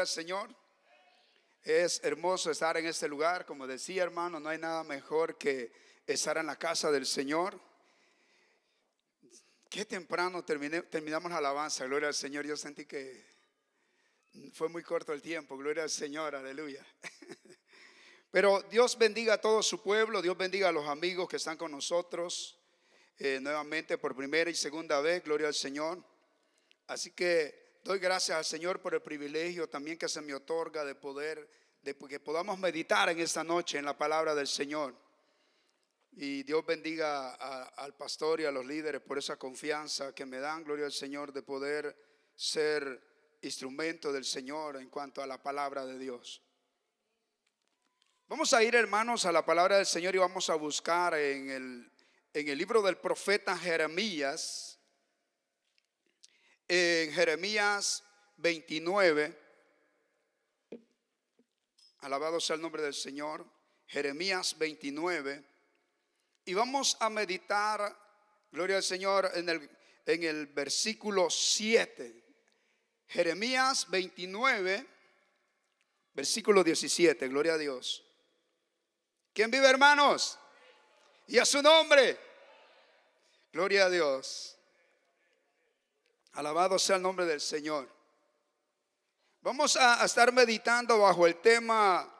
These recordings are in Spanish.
al Señor. Es hermoso estar en este lugar. Como decía, hermano, no hay nada mejor que estar en la casa del Señor. Qué temprano terminamos la alabanza, gloria al Señor. Yo sentí que fue muy corto el tiempo, gloria al Señor, aleluya. Pero Dios bendiga a todo su pueblo, Dios bendiga a los amigos que están con nosotros nuevamente por primera y segunda vez, gloria al Señor. Así que doy gracias al Señor por el privilegio también que se me otorga de que podamos meditar en esta noche en la palabra del Señor. Y Dios bendiga al pastor y a los líderes por esa confianza que me dan, gloria al Señor, de poder ser instrumento del Señor en cuanto a la palabra de Dios. Vamos a ir, hermanos, a la palabra del Señor y vamos a buscar en el libro del profeta Jeremías, en Jeremías 29. Alabado sea el nombre del Señor. Jeremías 29. Y vamos a meditar, gloria al Señor, en el versículo 7. Jeremías 29, versículo 17. Gloria a Dios. ¿Quién vive, hermanos? Y a su nombre. Gloria a Dios. Alabado sea el nombre del Señor. Vamos a estar meditando bajo el tema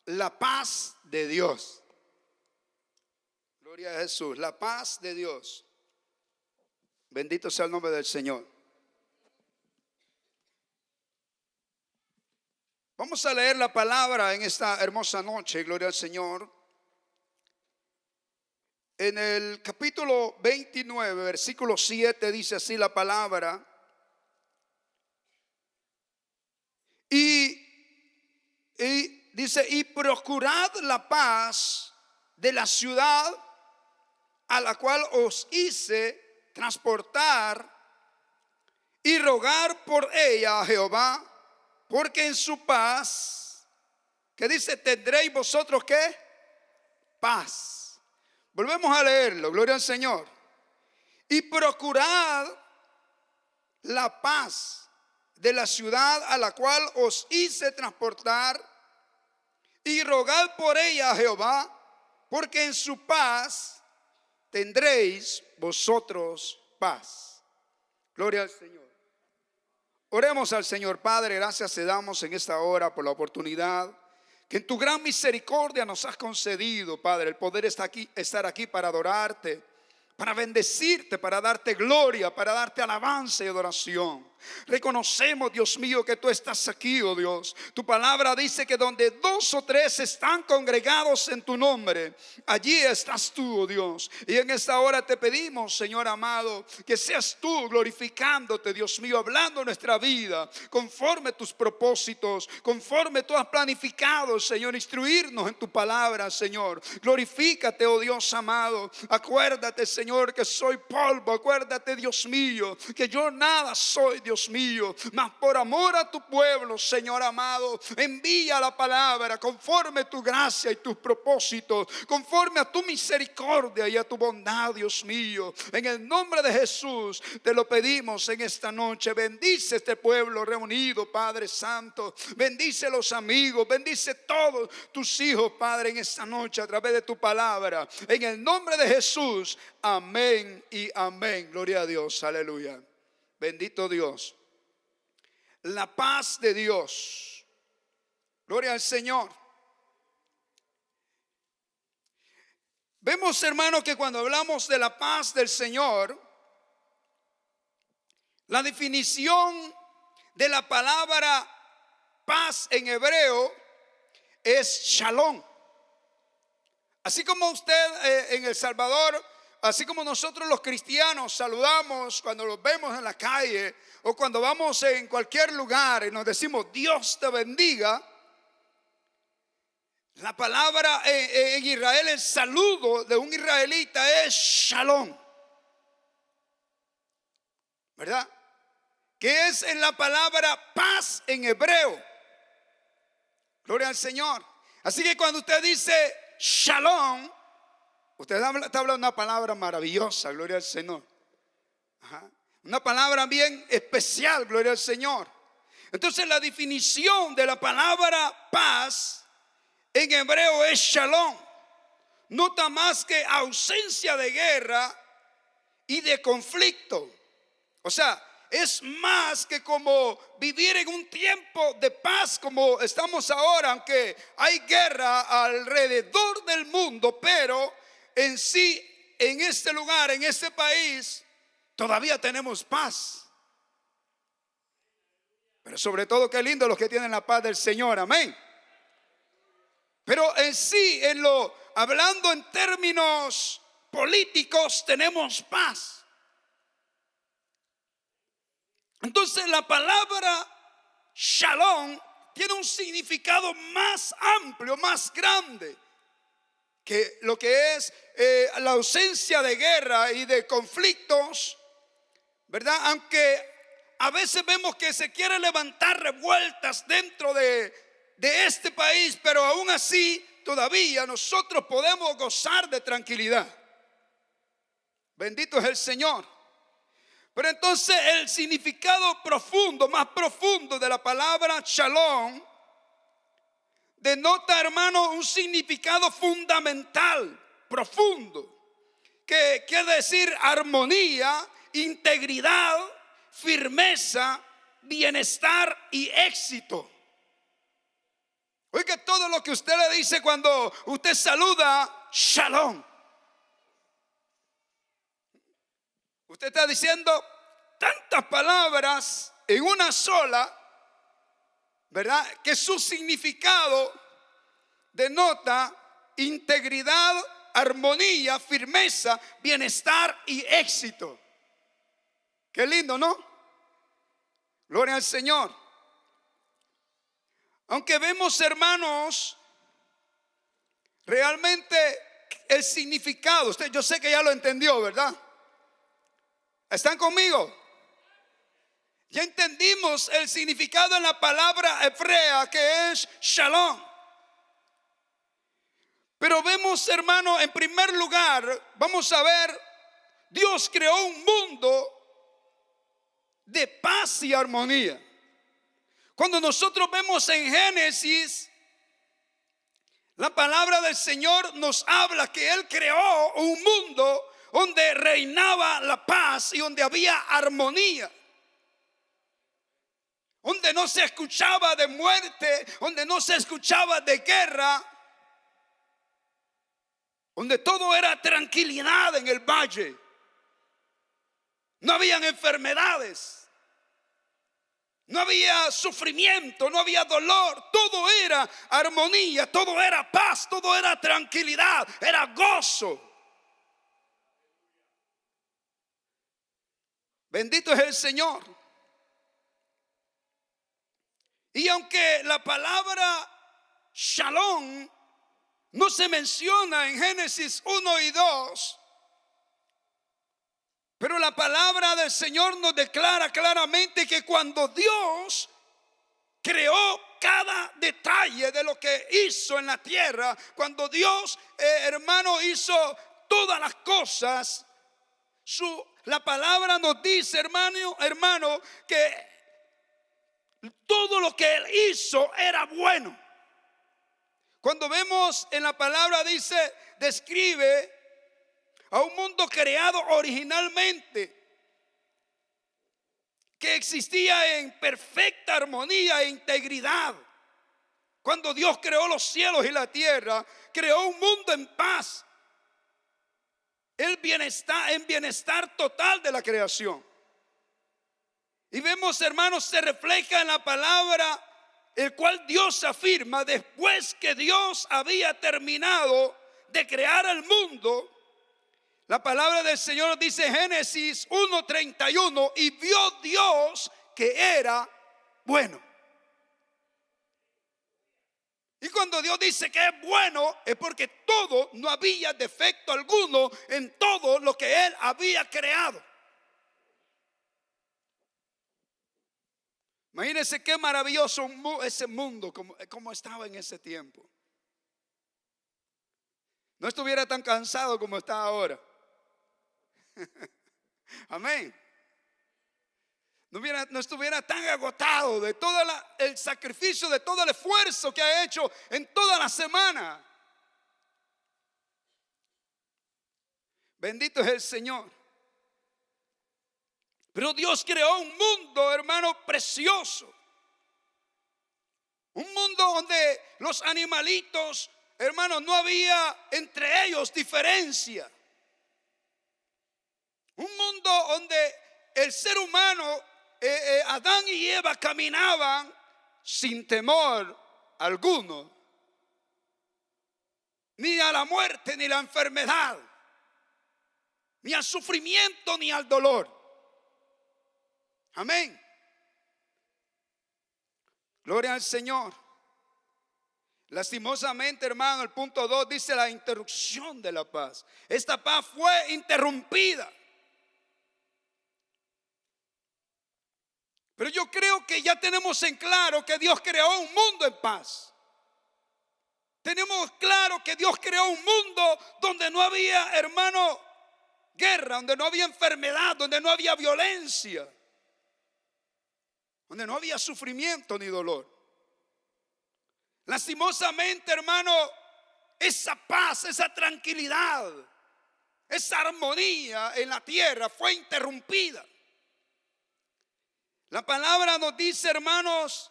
la paz de Dios. Gloria a Jesús, la paz de Dios. Bendito sea el nombre del Señor. Vamos a leer la palabra en esta hermosa noche, gloria al Señor. En el capítulo 29, versículo 7 dice así la palabra. Y dice, y procurad la paz de la ciudad a la cual os hice transportar, y rogar por ella a Jehová, porque en su paz, que dice, tendréis vosotros ¿qué? Paz. Volvemos a leerlo, gloria al Señor. Y procurad la paz de la ciudad a la cual os hice transportar, y rogad por ella a Jehová, porque en su paz tendréis vosotros paz. Gloria al Señor. Oremos al Señor. Padre, gracias te damos en esta hora por la oportunidad que en tu gran misericordia nos has concedido, Padre, el poder estar aquí para adorarte, para bendecirte, para darte gloria, para darte alabanza y adoración. Reconocemos, Dios mío, que tú estás aquí, oh Dios. Tu palabra dice que donde dos o tres están congregados en tu nombre, allí estás tú, oh Dios. Y en esta hora te pedimos, Señor amado, que seas tú glorificándote, Dios mío, hablando nuestra vida conforme tus propósitos, conforme tú has planificado, Señor, instruirnos en tu palabra, Señor. Glorifícate, oh Dios amado. Acuérdate, Señor, que soy polvo. Acuérdate, Dios mío, que yo nada soy, Dios mío, mas por amor a tu pueblo, Señor amado, envía la palabra conforme a tu gracia y tus propósitos, conforme a tu misericordia y a tu bondad, Dios mío. En el nombre de Jesús te lo pedimos en esta noche. Bendice este pueblo reunido, Padre Santo. Bendice los amigos, bendice todos tus hijos, Padre, en esta noche a través de tu palabra. En el nombre de Jesús, amén y amén. Gloria a Dios, aleluya. Bendito Dios. La paz de Dios. Gloria al Señor. Vemos, hermanos, que cuando hablamos de la paz del Señor, la definición de la palabra paz en hebreo es shalom. Así como usted en El Salvador, así como nosotros los cristianos saludamos cuando los vemos en la calle o cuando vamos en cualquier lugar y nos decimos Dios te bendiga, la palabra en Israel, el saludo de un israelita es shalom, ¿verdad? Que es en la palabra paz en hebreo. Gloria al Señor. Así que cuando usted dice shalom, usted está hablando una palabra maravillosa, gloria al Señor. Ajá. Una palabra bien especial, gloria al Señor. Entonces la definición de la palabra paz en hebreo es shalom. Nota más que ausencia de guerra y de conflicto. O sea, es más que como vivir en un tiempo de paz como estamos ahora, aunque hay guerra alrededor del mundo, pero en sí, en este lugar, en este país, todavía tenemos paz. Pero sobre todo, qué lindo los que tienen la paz del Señor, amén. Pero en sí, hablando en términos políticos, tenemos paz. Entonces la palabra shalom tiene un significado más amplio, más grande que lo que es la ausencia de guerra y de conflictos, ¿verdad? Aunque a veces vemos que se quiere levantar revueltas dentro de este país, pero aún así todavía nosotros podemos gozar de tranquilidad. Bendito es el Señor. Pero entonces el significado profundo, más profundo de la palabra shalom, denota, hermano, un significado fundamental, profundo, que quiere decir armonía, integridad, firmeza, bienestar y éxito. Oiga, todo lo que usted le dice cuando usted saluda, shalom. Usted está diciendo tantas palabras en una sola, ¿verdad? Que su significado denota integridad, armonía, firmeza, bienestar y éxito. Qué lindo, ¿no? Gloria al Señor. Aunque vemos, hermanos, realmente el significado, usted, yo sé que ya lo entendió, ¿verdad? ¿Están conmigo? Ya entendimos el significado en la palabra hebrea que es shalom. Pero vemos, hermano, en primer lugar, vamos a ver, Dios creó un mundo de paz y armonía. Cuando nosotros vemos en Génesis, la palabra del Señor nos habla que Él creó un mundo donde reinaba la paz y donde había armonía, donde no se escuchaba de muerte, donde no se escuchaba de guerra, donde todo era tranquilidad en el valle. No habían enfermedades, no había sufrimiento, no había dolor, todo era armonía, todo era paz, todo era tranquilidad, era gozo. Bendito es el Señor. Y aunque la palabra shalom no se menciona en Génesis 1 y 2, pero la palabra del Señor nos declara claramente que cuando Dios creó cada detalle de lo que hizo en la tierra, cuando Dios, hermano, hizo todas las cosas, la palabra nos dice, hermano, que todo lo que Él hizo era bueno. Cuando vemos en la palabra describe a un mundo creado originalmente, que existía en perfecta armonía e integridad. Cuando Dios creó los cielos y la tierra, creó un mundo en paz, en bienestar total de la creación. Y vemos, hermanos, se refleja en la palabra, el cual Dios afirma después que Dios había terminado de crear el mundo. La palabra del Señor dice Génesis 1:31, y vio Dios que era bueno. Y cuando Dios dice que es bueno, es porque todo, no había defecto alguno en todo lo que Él había creado. Imagínense qué maravilloso ese mundo como estaba en ese tiempo. No estuviera tan cansado como está ahora. Amén. no estuviera tan agotado de todo el sacrificio, de todo el esfuerzo que ha hecho en toda la semana. Bendito es el Señor. Pero Dios creó un mundo, hermano, precioso. Un mundo donde los animalitos, hermano, no había entre ellos diferencia. Un mundo donde el ser humano, Adán y Eva, caminaban sin temor alguno, ni a la muerte, ni a la enfermedad, ni al sufrimiento, ni al dolor. Amén. Gloria al Señor. Lastimosamente, hermano, el punto 2 dice la interrupción de la paz. Esta paz fue interrumpida. Pero yo creo que ya tenemos en claro que Dios creó un mundo en paz. Tenemos claro que Dios creó un mundo donde no había, hermano, guerra, donde no había enfermedad, donde no había violencia, donde no había sufrimiento ni dolor. Lastimosamente, hermano, esa paz, esa tranquilidad, esa armonía en la tierra fue interrumpida. La palabra nos dice, hermanos,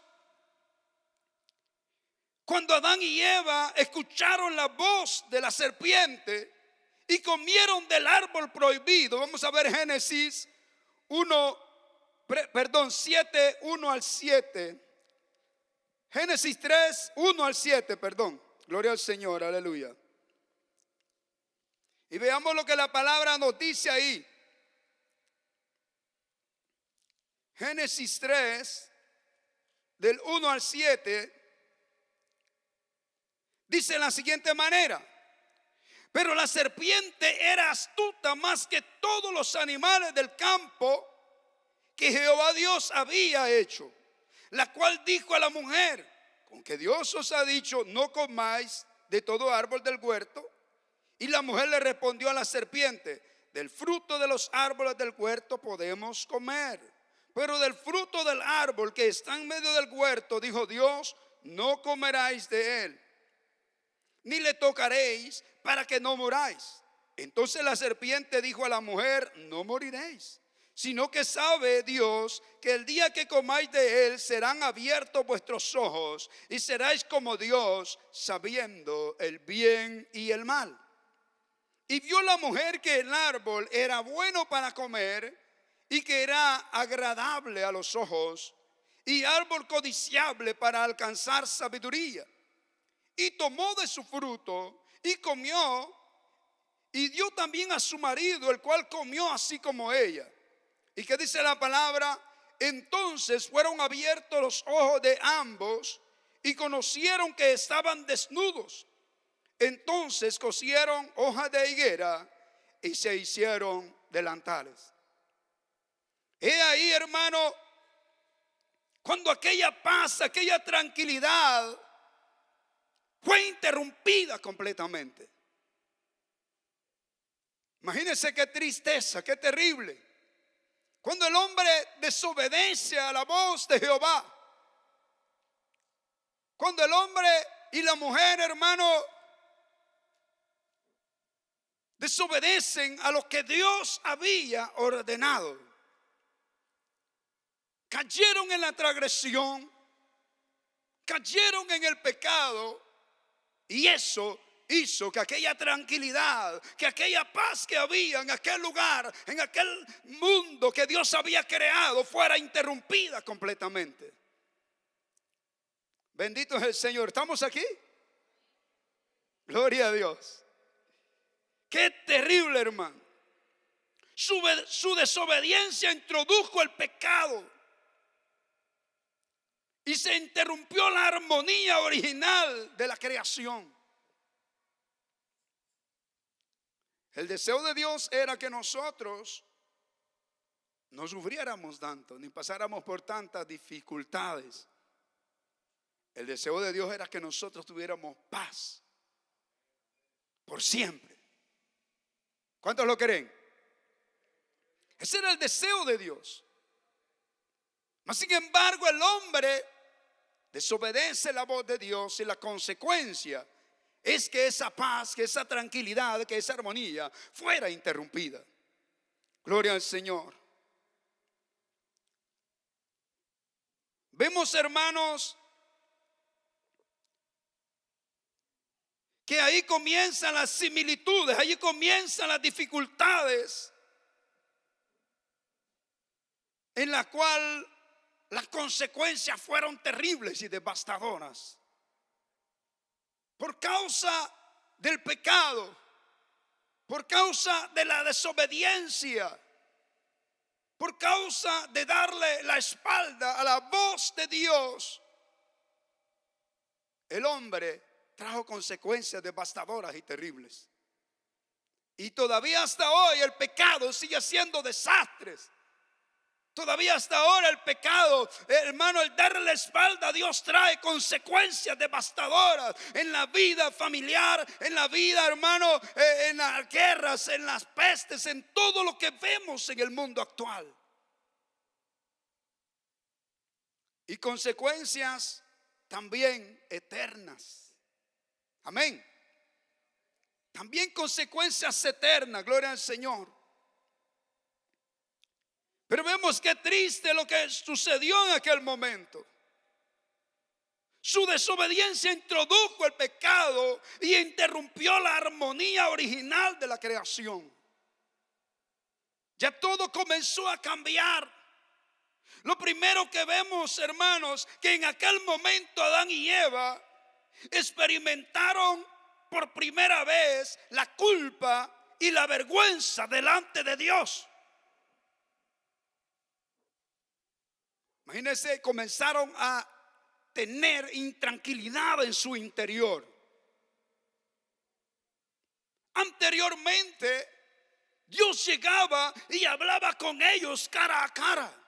cuando Adán y Eva escucharon la voz de la serpiente y comieron del árbol prohibido. Vamos a ver Génesis 7, 1 al 7. Génesis 3, 1 al 7, perdón. Gloria al Señor, aleluya. Y veamos lo que la palabra nos dice ahí. Génesis 3, del 1 al 7, dice de la siguiente manera: pero la serpiente era astuta más que todos los animales del campo que Jehová Dios había hecho, la cual dijo a la mujer: con que Dios os ha dicho, no comáis de todo árbol del huerto. Y la mujer le respondió a la serpiente: del fruto de los árboles del huerto podemos comer, pero del fruto del árbol que está en medio del huerto, dijo Dios, no comeráis de él, ni le tocaréis, para que no muráis. Entonces la serpiente dijo a la mujer: no moriréis, sino que sabe Dios que el día que comáis de él serán abiertos vuestros ojos y seréis como Dios, sabiendo el bien y el mal. Y vio la mujer que el árbol era bueno para comer y que era agradable a los ojos y árbol codiciable para alcanzar sabiduría. Y tomó de su fruto y comió, y dio también a su marido, el cual comió así como ella. ¿Y qué dice la palabra? Entonces fueron abiertos los ojos de ambos y conocieron que estaban desnudos. Entonces cosieron hojas de higuera y se hicieron delantales. He ahí, hermano, cuando aquella paz, aquella tranquilidad fue interrumpida completamente. Imagínense qué tristeza, qué terrible. Cuando el hombre desobedece a la voz de Jehová. Cuando el hombre y la mujer, hermano, desobedecen a lo que Dios había ordenado. Cayeron en la transgresión, cayeron en el pecado, y eso hizo que aquella tranquilidad, que aquella paz que había en aquel lugar, en aquel mundo que Dios había creado, fuera interrumpida completamente. Bendito es el Señor. ¿Estamos aquí? Gloria a Dios. Qué terrible, hermano. Su desobediencia introdujo el pecado y se interrumpió la armonía original de la creación. El deseo de Dios era que nosotros no sufriéramos tanto, ni pasáramos por tantas dificultades. El deseo de Dios era que nosotros tuviéramos paz por siempre. ¿Cuántos lo creen? Ese era el deseo de Dios. Mas sin embargo, el hombre desobedece la voz de Dios y la consecuencia es que esa paz, que esa tranquilidad, que esa armonía fuera interrumpida. Gloria al Señor. Vemos, hermanos, que ahí comienzan las similitudes, ahí comienzan las dificultades en la cual las consecuencias fueron terribles y devastadoras. Por causa del pecado, por causa de la desobediencia, por causa de darle la espalda a la voz de Dios, el hombre trajo consecuencias devastadoras y terribles. Y todavía hasta hoy el pecado sigue haciendo desastres. Todavía hasta ahora el pecado, hermano, el darle la espalda a Dios trae consecuencias devastadoras en la vida familiar, en la vida, hermano, en las guerras, en las pestes, en todo lo que vemos en el mundo actual. Y consecuencias también eternas. Amén. También consecuencias eternas, gloria al Señor. Pero vemos qué triste lo que sucedió en aquel momento. Su desobediencia introdujo el pecado y interrumpió la armonía original de la creación. Ya todo comenzó a cambiar. Lo primero que vemos, hermanos, que en aquel momento Adán y Eva experimentaron por primera vez la culpa y la vergüenza delante de Dios. Imagínense, comenzaron a tener intranquilidad en su interior. Anteriormente, Dios llegaba y hablaba con ellos cara a cara.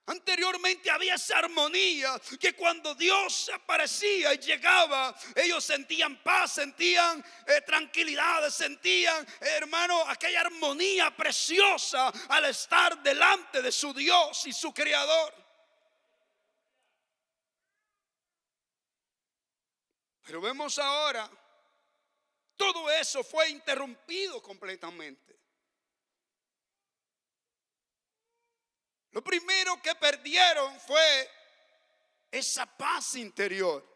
Anteriormente había esa armonía que cuando Dios aparecía y llegaba, ellos sentían paz, sentían tranquilidad, sentían, hermano, aquella armonía preciosa al estar delante de su Dios y su Creador. Pero vemos ahora, todo eso fue interrumpido completamente. Lo primero que perdieron fue esa paz interior.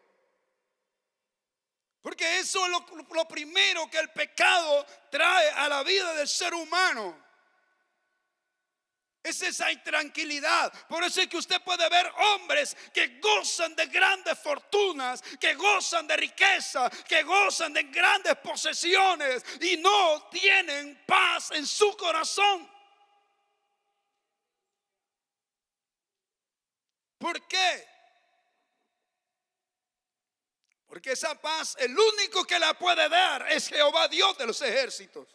Porque eso es lo primero que el pecado trae a la vida del ser humano. Es esa intranquilidad. Por eso es que usted puede ver hombres que gozan de grandes fortunas, que gozan de riqueza, que gozan de grandes posesiones y no tienen paz en su corazón. ¿Por qué? Porque esa paz, el único que la puede dar es Jehová Dios de los ejércitos.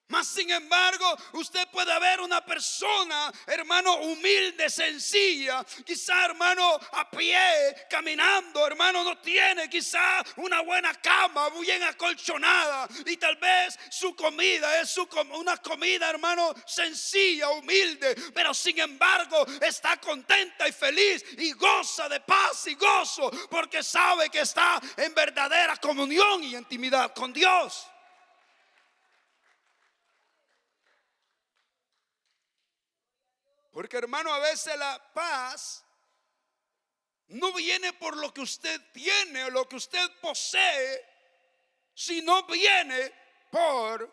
Mas sin embargo, usted puede ver una persona, hermano, humilde, sencilla, quizá, hermano, a pie, caminando, hermano, no tiene quizá una buena cama, bien acolchonada, y tal vez su comida es una comida, hermano, sencilla, humilde, pero sin embargo está contenta y feliz y goza de paz y gozo, porque sabe que está en verdadera comunión y intimidad con Dios. Porque, hermano, a veces la paz no viene por lo que usted tiene o lo que usted posee, sino viene por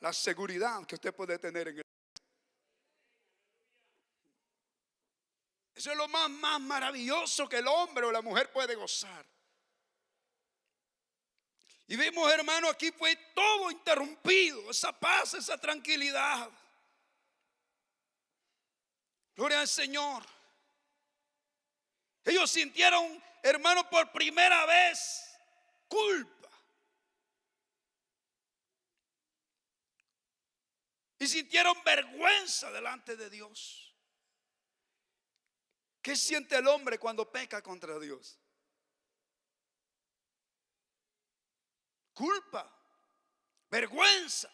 la seguridad que usted puede tener en él. Eso es lo más maravilloso que el hombre o la mujer puede gozar. Y vemos, hermano, aquí fue todo interrumpido, esa paz, esa tranquilidad. Gloria al Señor. Ellos sintieron, hermano, por primera vez culpa. Y sintieron vergüenza delante de Dios. ¿Qué siente el hombre cuando peca contra Dios? Culpa, vergüenza.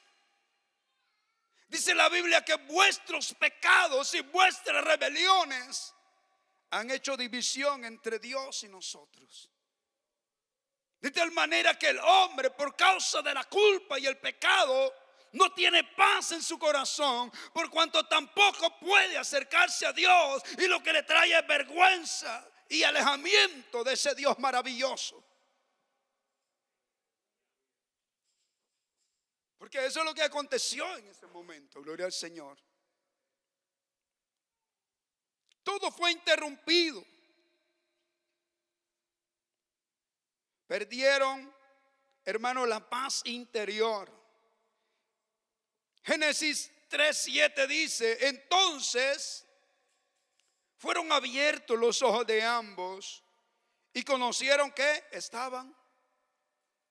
Dice la Biblia que vuestros pecados y vuestras rebeliones han hecho división entre Dios y nosotros. De tal manera que el hombre, por causa de la culpa y el pecado, no tiene paz en su corazón, por cuanto tampoco puede acercarse a Dios, y lo que le trae es vergüenza y alejamiento de ese Dios maravilloso. Porque eso es lo que aconteció en ese momento, gloria al Señor. Todo fue interrumpido. Perdieron, hermano, la paz interior. Génesis 3:7 dice: entonces fueron abiertos los ojos de ambos y conocieron que estaban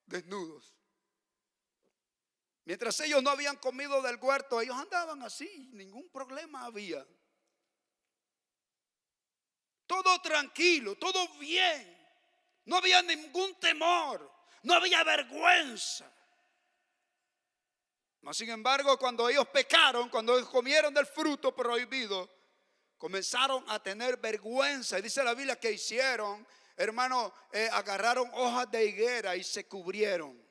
desnudos. Mientras ellos no habían comido del huerto, ellos andaban así, ningún problema había. Todo tranquilo, todo bien. No había ningún temor, no había vergüenza. Mas sin embargo, cuando ellos pecaron, cuando ellos comieron del fruto prohibido, comenzaron a tener vergüenza. Y dice la Biblia que hicieron, hermano, agarraron hojas de higuera y se cubrieron.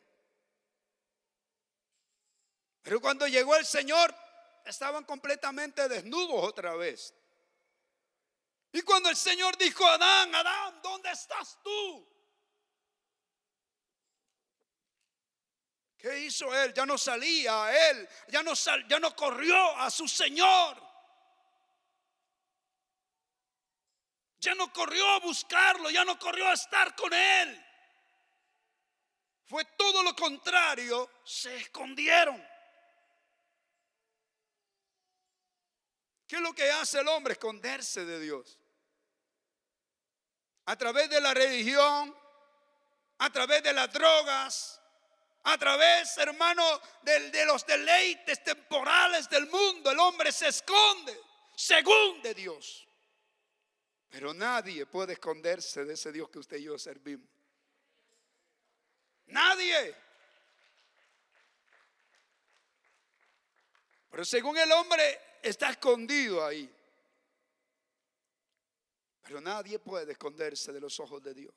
Pero cuando llegó el Señor, estaban completamente desnudos otra vez. Y cuando el Señor dijo: Adán, Adán, ¿dónde estás tú? ¿Qué hizo él? Ya no salía, él ya no corrió a su Señor. Ya no corrió a buscarlo, ya no corrió a estar con él. Fue todo lo contrario, se escondieron. ¿Qué es lo que hace el hombre? Esconderse de Dios. A través de la religión, a través de las drogas, a través, hermano, de los deleites temporales del mundo, el hombre se esconde según de Dios. Pero nadie puede esconderse de ese Dios que usted y yo servimos. Nadie. Pero según el hombre está escondido ahí. Pero nadie puede esconderse de los ojos de Dios.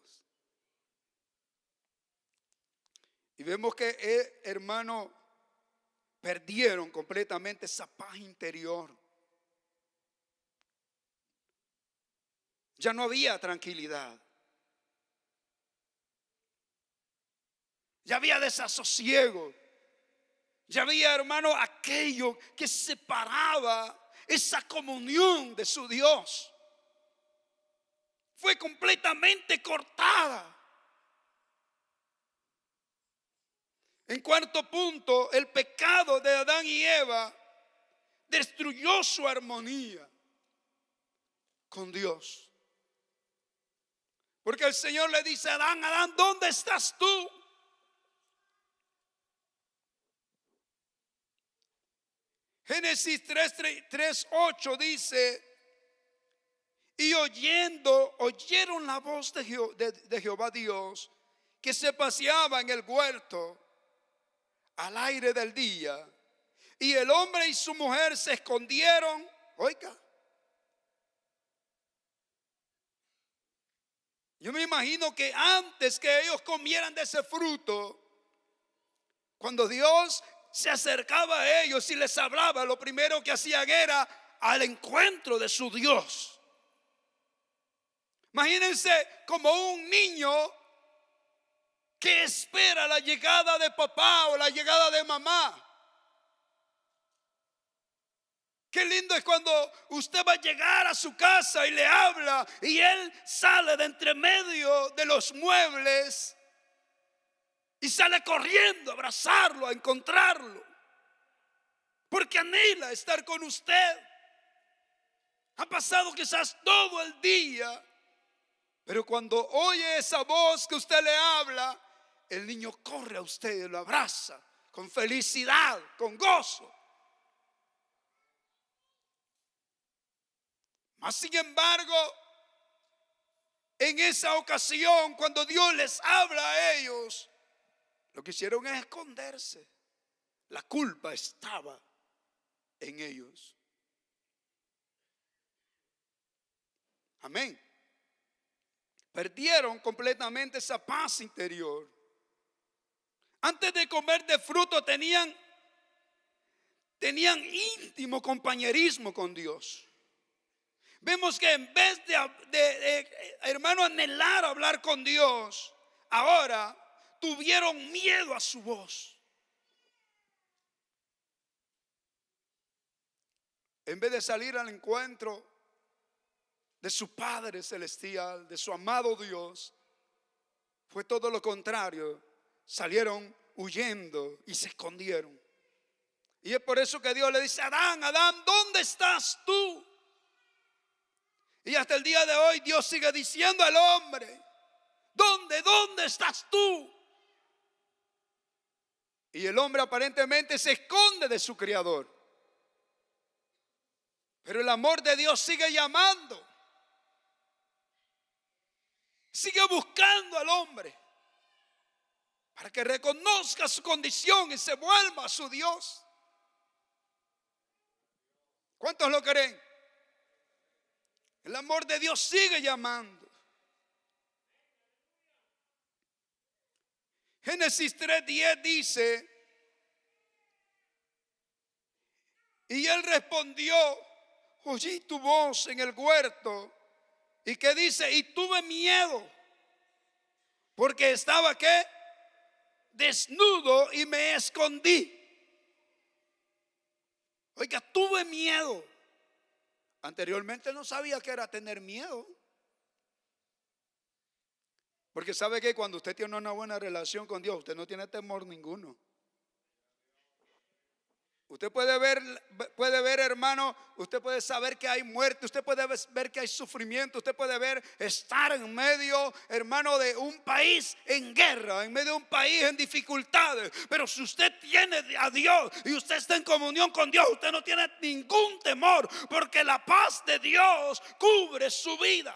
Y vemos que, hermano, perdieron completamente esa paz interior. Ya no había tranquilidad. Ya había desasosiego. Ya había, hermano, aquello que separaba esa comunión de su Dios. Fue completamente cortada. En cuarto punto, el pecado de Adán y Eva destruyó su armonía con Dios. Porque el Señor le dice a Adán: Adán, ¿dónde estás tú? Génesis 3:8 dice: y oyeron la voz de Jehová Dios, que se paseaba en el huerto al aire del día, y el hombre y su mujer se escondieron. Oiga, yo me imagino que antes que ellos comieran de ese fruto, cuando Dios se acercaba a ellos y les hablaba, lo primero que hacían era al encuentro de su Dios. Imagínense como un niño que espera la llegada de papá o la llegada de mamá. Qué lindo es cuando usted va a llegar a su casa y le habla y él sale de entre medio de los muebles y sale corriendo a abrazarlo, a encontrarlo, porque anhela estar con usted. Ha pasado quizás todo el día, pero cuando oye esa voz que usted le habla, el niño corre a usted y lo abraza con felicidad, con gozo. Mas sin embargo, en esa ocasión, cuando Dios les habla a ellos, lo que hicieron es esconderse. La culpa estaba en ellos. Amén. Perdieron completamente esa paz interior. Antes de comer de fruto tenían íntimo compañerismo con Dios. Vemos que en vez de hermano, anhelar hablar con Dios, ahora tuvieron miedo a su voz. En vez de salir al encuentro de su Padre Celestial, de su amado Dios, fue todo lo contrario. Salieron huyendo y se escondieron. Y es por eso que Dios le dice: Adán, Adán, ¿dónde estás tú? Y hasta el día de hoy Dios sigue diciendo al hombre: ¿Dónde estás tú? Y el hombre aparentemente se esconde de su Creador. Pero el amor de Dios sigue llamando. Sigue buscando al hombre para que reconozca su condición y se vuelva a su Dios. ¿Cuántos lo creen? El amor de Dios sigue llamando. Génesis 3:10 dice: y él respondió: oí tu voz en el huerto. ¿Y qué dice? Y tuve miedo, porque estaba ¿qué? Desnudo y me escondí. Oiga, tuve miedo. Anteriormente no sabía qué era tener miedo. Porque sabe que cuando usted tiene una buena relación con Dios, usted no tiene temor ninguno. Usted puede ver, hermano, usted puede saber que hay muerte, usted puede ver que hay sufrimiento, usted puede ver estar en medio, hermano, de un país en guerra, en medio de un país en dificultades. Pero si usted tiene a Dios y usted está en comunión con Dios, usted no tiene ningún temor, porque la paz de Dios cubre su vida.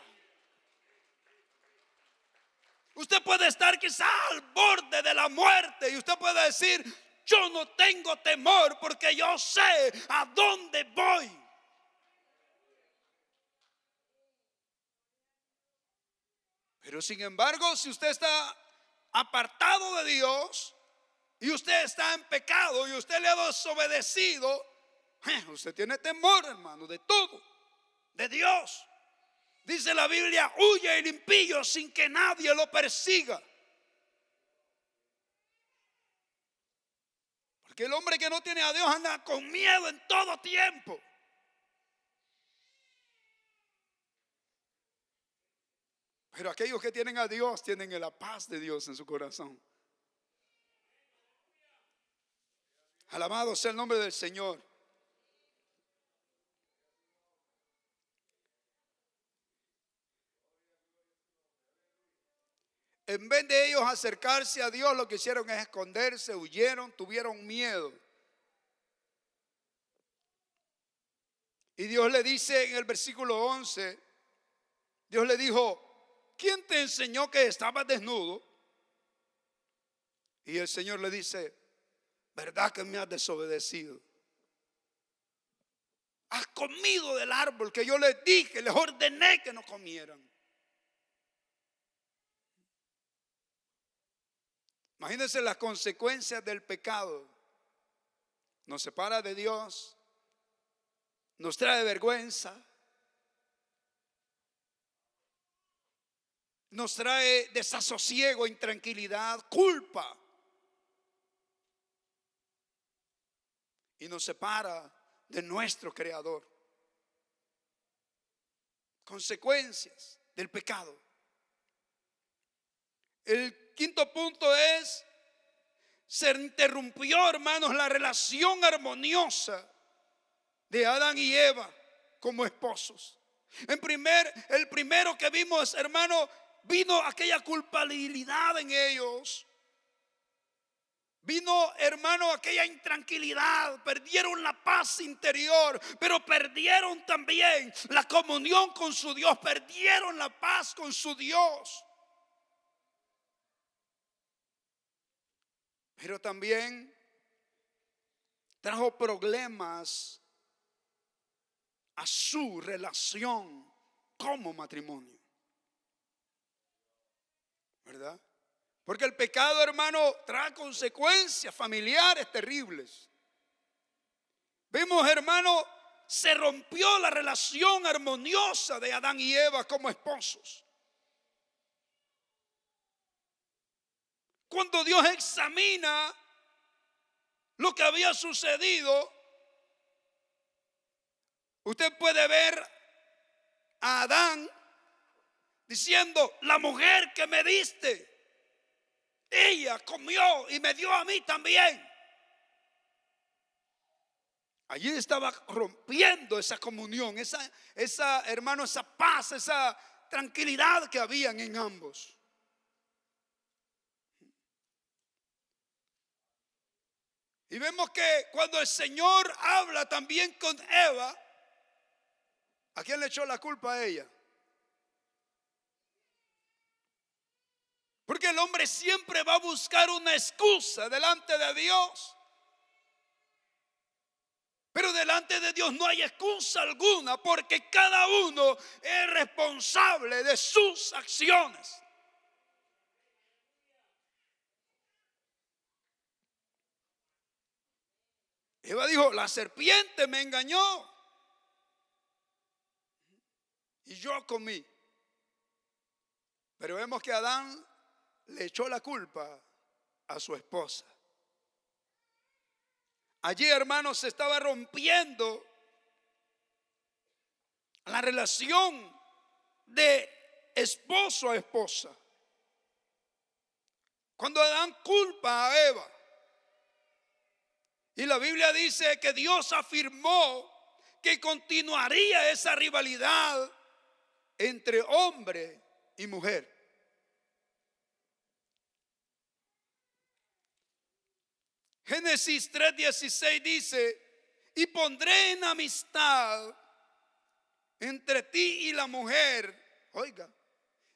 Usted puede estar quizá al borde de la muerte y usted puede decir: yo no tengo temor porque yo sé a dónde voy. Pero sin embargo, si usted está apartado de Dios y usted está en pecado y usted le ha desobedecido, usted tiene temor, hermano, de todo, de Dios. Dice la Biblia: huye el impío sin que nadie lo persiga. Porque el hombre que no tiene a Dios anda con miedo en todo tiempo. Pero aquellos que tienen a Dios tienen la paz de Dios en su corazón. Alabado sea el nombre del Señor. En vez de ellos acercarse a Dios, lo que hicieron es esconderse, huyeron, tuvieron miedo. Y Dios le dice en el versículo 11, Dios le dijo: ¿quién te enseñó que estabas desnudo? Y el Señor le dice: ¿verdad que me has desobedecido? Has comido del árbol que yo les dije, les ordené que no comieran. Imagínense las consecuencias del pecado. Nos separa de Dios, nos trae vergüenza, nos trae desasosiego, intranquilidad, culpa. Y nos separa de nuestro Creador. Consecuencias del pecado. El quinto punto es: se interrumpió, hermanos, la relación armoniosa de Adán y Eva como esposos. El primero que vimos, hermano, vino aquella culpabilidad en ellos. Vino, hermano, aquella intranquilidad. Perdieron la paz interior, pero perdieron también la comunión con su Dios. Perdieron la paz con su Dios. Pero también trajo problemas a su relación como matrimonio. ¿Verdad? Porque el pecado, hermano, trae consecuencias familiares terribles. Vemos, hermano, se rompió la relación armoniosa de Adán y Eva como esposos. Cuando Dios examina lo que había sucedido, usted puede ver a Adán diciendo: la mujer que me diste, ella comió y me dio a mí también. Allí estaba rompiendo esa comunión, esa hermano, esa paz, esa tranquilidad que habían en ambos. Y vemos que cuando el Señor habla también con Eva, ¿a quién le echó la culpa? A ella. Porque el hombre siempre va a buscar una excusa delante de Dios. Pero delante de Dios no hay excusa alguna, porque cada uno es responsable de sus acciones. Eva dijo: la serpiente me engañó y yo comí. Pero vemos que Adán le echó la culpa a su esposa. Allí, hermanos, se estaba rompiendo la relación de esposo a esposa. Cuando Adán culpa a Eva, y la Biblia dice que Dios afirmó que continuaría esa rivalidad entre hombre y mujer. Génesis 3:16 dice: y pondré enemistad entre ti y la mujer. Oiga,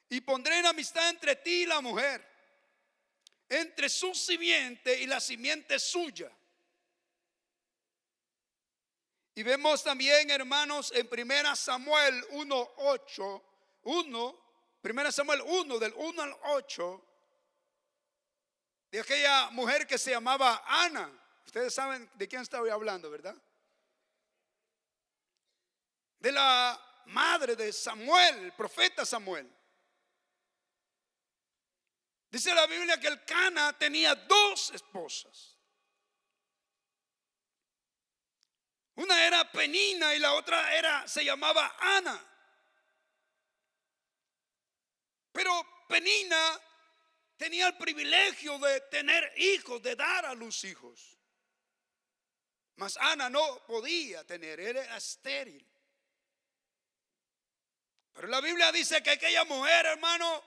y pondré enemistad entre ti y la mujer, entre su simiente y la simiente suya. Y vemos también, hermanos, en 1 Samuel 1 Samuel 1, del 1 al 8, de aquella mujer que se llamaba Ana. Ustedes saben de quién estoy hablando, ¿verdad? De la madre de Samuel, el profeta Samuel. Dice la Biblia que el Cana tenía 2 esposas. Una era Penina y la otra se llamaba Ana. Pero Penina tenía el privilegio de tener hijos, de dar a luz hijos. Mas Ana no podía tener, era estéril. Pero la Biblia dice que aquella mujer, hermano,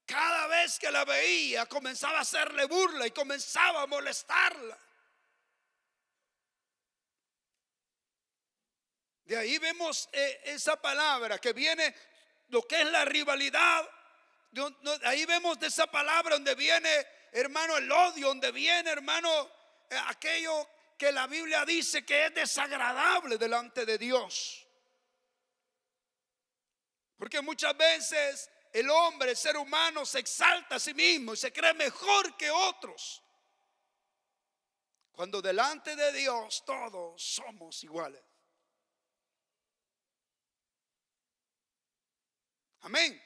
cada vez que la veía comenzaba a hacerle burla y comenzaba a molestarla. De ahí vemos esa palabra que viene, lo que es la rivalidad. Ahí vemos de esa palabra donde viene, hermano, el odio, donde viene, hermano, aquello que la Biblia dice que es desagradable delante de Dios. Porque muchas veces el hombre, el ser humano, se exalta a sí mismo y se cree mejor que otros, cuando delante de Dios todos somos iguales. Amén.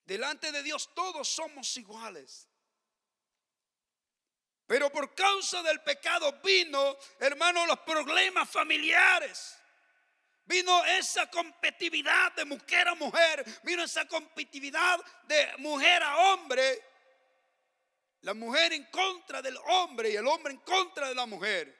Delante de Dios todos somos iguales. Pero por causa del pecado vino, hermano, los problemas familiares. Vino esa competitividad de mujer a mujer. Vino esa competitividad de mujer a hombre. La mujer en contra del hombre y el hombre en contra de la mujer.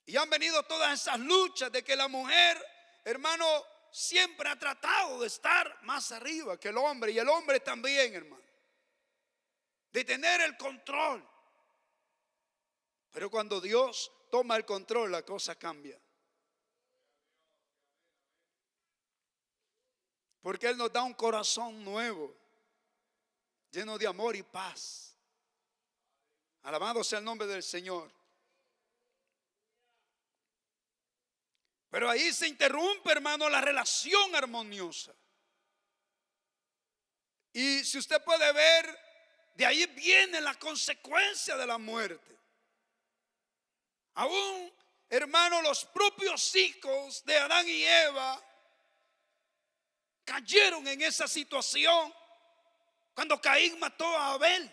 Y han venido todas esas luchas de que la mujer, hermano, siempre ha tratado de estar más arriba que el hombre. Y el hombre también, hermano, de tener el control. Pero cuando Dios toma el control, la cosa cambia. Porque Él nos da un corazón nuevo, lleno de amor y paz. Alabado sea el nombre del Señor. Pero ahí se interrumpe, hermano, la relación armoniosa. Y si usted puede ver, de ahí viene la consecuencia de la muerte. Aún, hermano, los propios hijos de Adán y Eva cayeron en esa situación cuando Caín mató a Abel.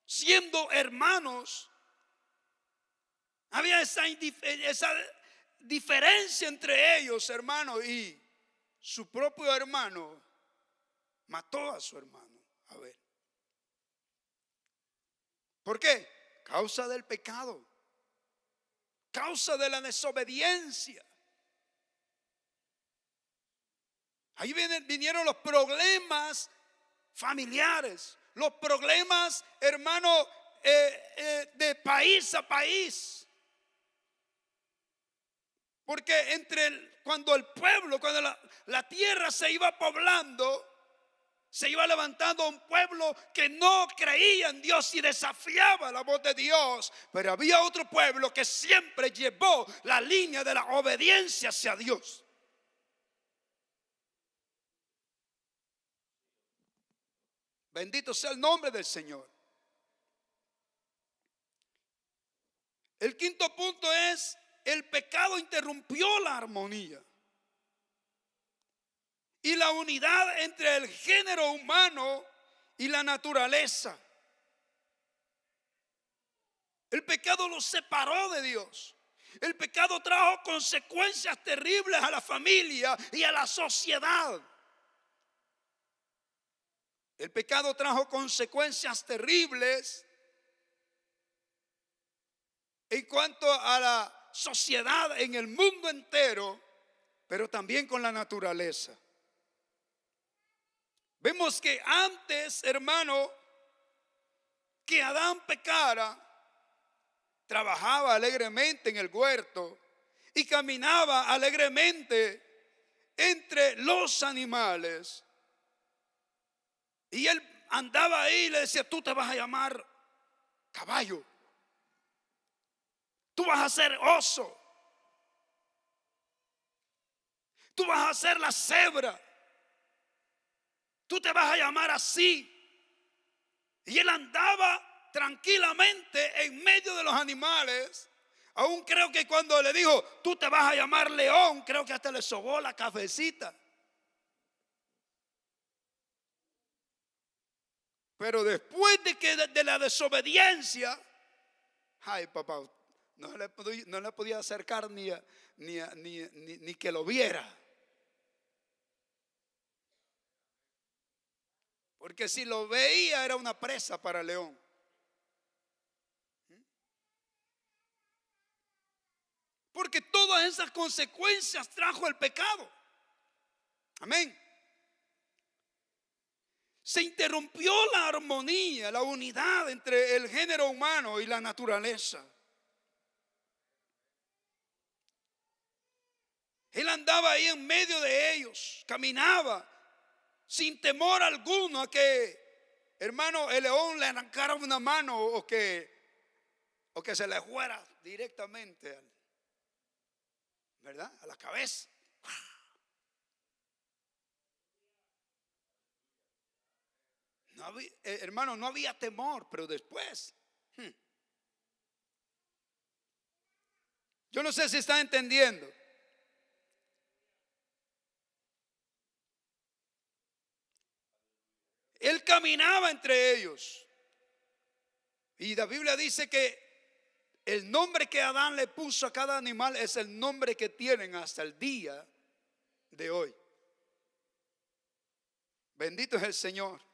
Siendo hermanos, había esa diferencia entre ellos, hermano, y su propio hermano mató a su hermano Abel. ¿Por qué? Causa del pecado, causa de la desobediencia. Ahí vinieron los problemas familiares, los problemas, hermano, de país a país. Porque cuando el pueblo, cuando la tierra se iba poblando, se iba levantando un pueblo que no creía en Dios y desafiaba la voz de Dios. Pero había otro pueblo que siempre llevó la línea de la obediencia hacia Dios. Bendito sea el nombre del Señor. El quinto punto es: el pecado interrumpió la armonía y la unidad entre el género humano y la naturaleza. El pecado los separó de Dios. El pecado trajo consecuencias terribles a la familia y a la sociedad. El pecado trajo consecuencias terribles en cuanto a la sociedad en el mundo entero, pero también con la naturaleza. Vemos que antes, hermano, que Adán pecara, trabajaba alegremente en el huerto y caminaba alegremente entre los animales. Y él andaba ahí y le decía: tú te vas a llamar caballo, tú vas a ser oso, tú vas a ser la cebra, tú te vas a llamar así. Y él andaba tranquilamente en medio de los animales. Aún creo que cuando le dijo: tú te vas a llamar león, creo que hasta le sobó la cabecita. Pero después de la desobediencia, ay, papá, no le podía acercar ni que lo viera. Porque si lo veía era una presa para el león. Porque todas esas consecuencias trajo el pecado. Amén. Se interrumpió la armonía, la unidad entre el género humano y la naturaleza. Él andaba ahí en medio de ellos, caminaba sin temor alguno a que, hermano, el león le arrancara una mano o que se le fuera directamente, ¿verdad?, a la cabeza. No había, hermano, no había temor, pero después, yo no sé si está entendiendo. Él caminaba entre ellos. Y la Biblia dice que el nombre que Adán le puso a cada animal es el nombre que tienen hasta el día de hoy. Bendito es el Señor.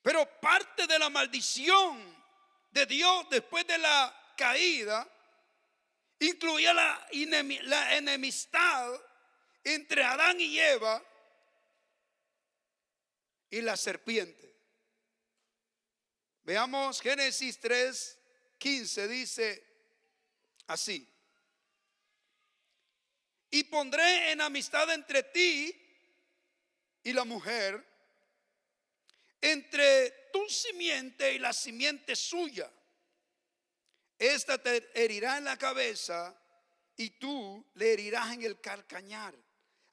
Pero parte de la maldición de Dios después de la caída incluía la enemistad entre Adán y Eva y la serpiente. Veamos Génesis 3:15, dice así: y pondré enemistad entre ti y la mujer, entre tu simiente y la simiente suya. Esta te herirá en la cabeza y tú le herirás en el calcañar.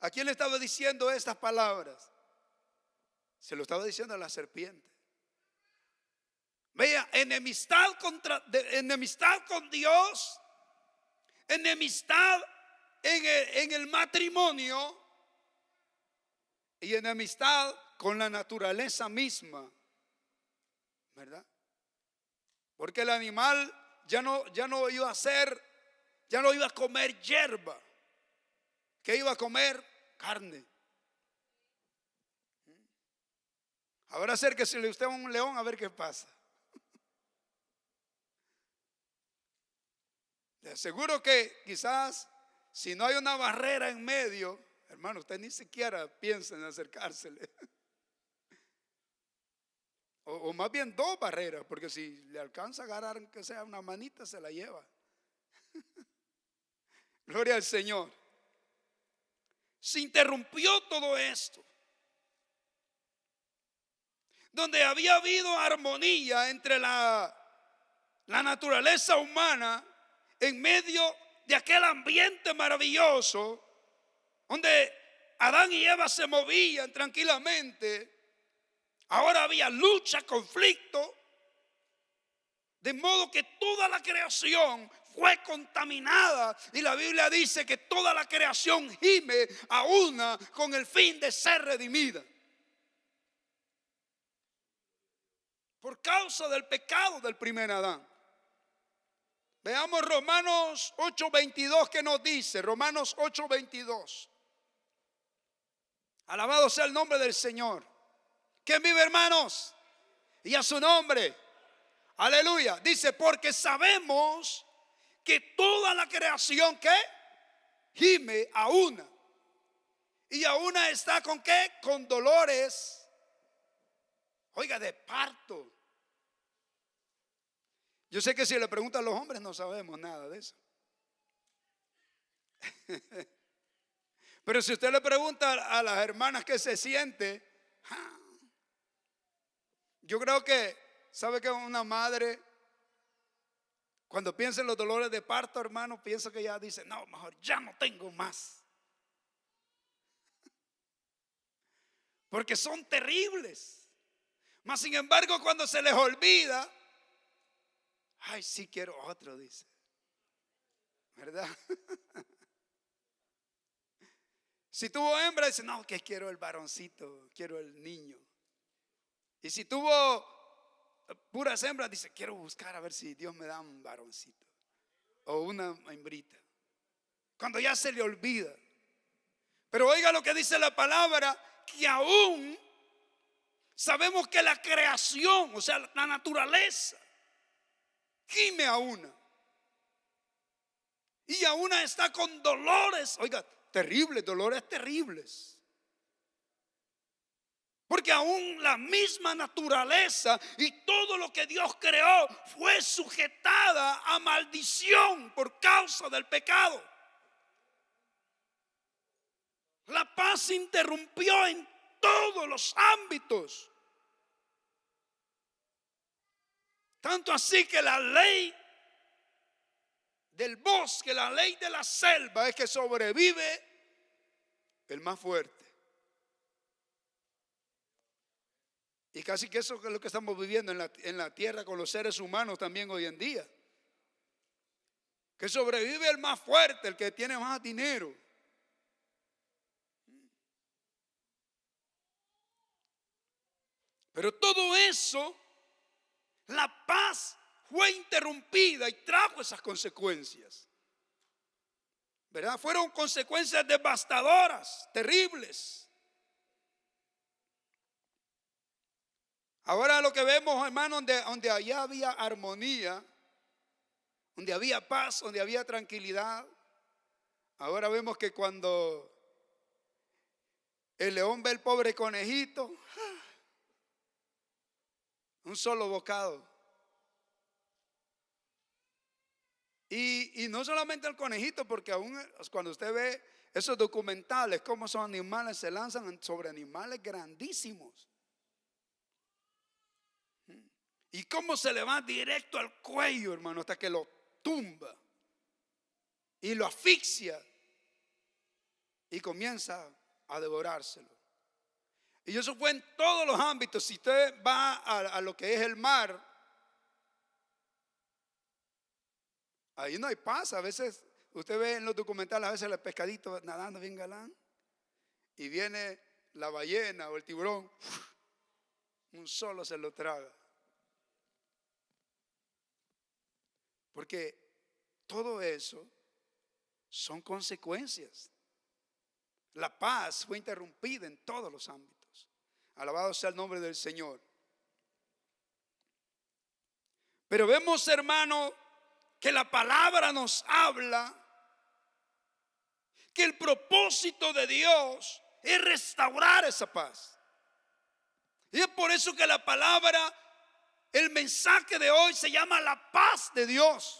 ¿A quién le estaba diciendo estas palabras? Se lo estaba diciendo a la serpiente. Vea, enemistad con Dios, enemistad en el matrimonio y enemistad con la naturaleza misma, ¿verdad? Porque el animal ya no iba a ser, ya no iba a comer hierba, que iba a comer carne. Ahora acérquese usted a un león a ver qué pasa. Le aseguro que quizás si no hay una barrera en medio, hermano, usted ni siquiera piensa en acercársele. O más bien dos barreras, porque si le alcanza a agarrar aunque sea una manita, se la lleva. Gloria al Señor. Se interrumpió todo esto, donde había habido armonía entre la naturaleza humana en medio de aquel ambiente maravilloso, donde Adán y Eva se movían tranquilamente. Ahora había lucha, conflicto, de modo que toda la creación fue contaminada. Y la Biblia dice que toda la creación gime a una con el fin de ser redimida. Por causa del pecado del primer Adán. Veamos Romanos 8:22 que nos dice. Romanos 8:22. Alabado sea el nombre del Señor. ¿Quién vive, hermanos? Y a su nombre. Aleluya. Dice, porque sabemos que toda la creación que gime a una. Y a una está con qué? Con dolores. Oiga, de parto. Yo sé que si le preguntan a los hombres no sabemos nada de eso. Pero si usted le pregunta a las hermanas que se siente, yo creo que, ¿sabe que una madre, cuando piensa en los dolores de parto, hermano, piensa que ya dice, no, mejor ya no tengo más? Porque son terribles. Mas sin embargo, cuando se les olvida, ay, sí quiero otro, dice. ¿Verdad? Si tuvo hembra, dice, no, que quiero el varoncito, quiero el niño. Y si tuvo puras hembras, dice, quiero buscar a ver si Dios me da un varoncito o una hembrita. Cuando ya se le olvida. Pero oiga lo que dice la palabra, que aún sabemos que la creación, o sea, la naturaleza, gime a una. Y a una está con dolores, oiga, terribles, dolores terribles. Porque aún la misma naturaleza y todo lo que Dios creó fue sujetada a maldición por causa del pecado. La paz se interrumpió en todos los ámbitos. Tanto así que la ley del bosque, la ley de la selva es que sobrevive el más fuerte. Y casi que eso es lo que estamos viviendo en la tierra con los seres humanos también hoy en día. Que sobrevive el más fuerte, el que tiene más dinero. Pero todo eso, la paz fue interrumpida y trajo esas consecuencias. ¿Verdad? Fueron consecuencias devastadoras, terribles. Ahora lo que vemos, hermano, donde allá había armonía, donde había paz, donde había tranquilidad. Ahora vemos que cuando el león ve al pobre conejito, un solo bocado. Y no solamente el conejito, porque aún cuando usted ve esos documentales, cómo esos animales se lanzan sobre animales grandísimos. Y cómo se le va directo al cuello, hermano, hasta que lo tumba y lo asfixia y comienza a devorárselo. Y eso fue en todos los ámbitos. Si usted va a lo que es el mar, ahí no hay paz. A veces usted ve en los documentales, a veces el pescadito nadando bien galán, y viene la ballena o el tiburón, un solo se lo traga. Porque todo eso son consecuencias. La paz fue interrumpida en todos los ámbitos. Alabado sea el nombre del Señor. Pero vemos, hermano, que la palabra nos habla que el propósito de Dios es restaurar esa paz. Y es por eso que la palabra, el mensaje de hoy se llama la paz de Dios.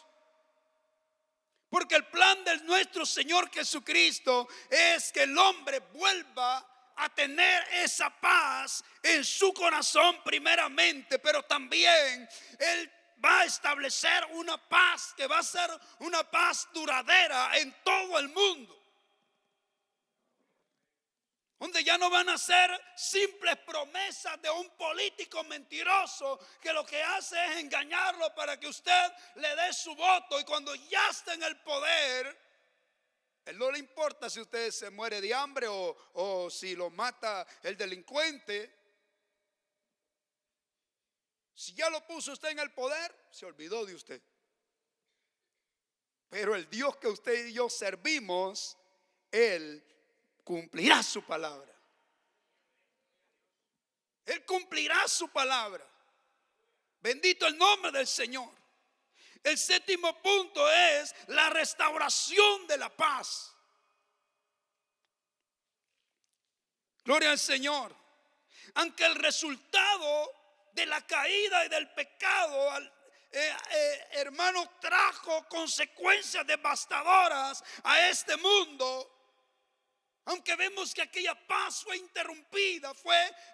Porque el plan de nuestro Señor Jesucristo es que el hombre vuelva a tener esa paz en su corazón primeramente, pero también Él va a establecer una paz que va a ser una paz duradera en todo el mundo. Donde ya no van a ser simples promesas de un político mentiroso que lo que hace es engañarlo para que usted le dé su voto. Y cuando ya está en el poder, él no le importa si usted se muere de hambre o si lo mata el delincuente. Si ya lo puso usted en el poder, se olvidó de usted. Pero el Dios que usted y yo servimos, Él cumplirá su palabra. Él cumplirá su palabra. Bendito el nombre del Señor. El séptimo punto es la restauración de la paz. Gloria al Señor. Aunque el resultado de la caída y del pecado, hermano, trajo consecuencias devastadoras a este mundo. Aunque vemos que aquella paz fue interrumpida,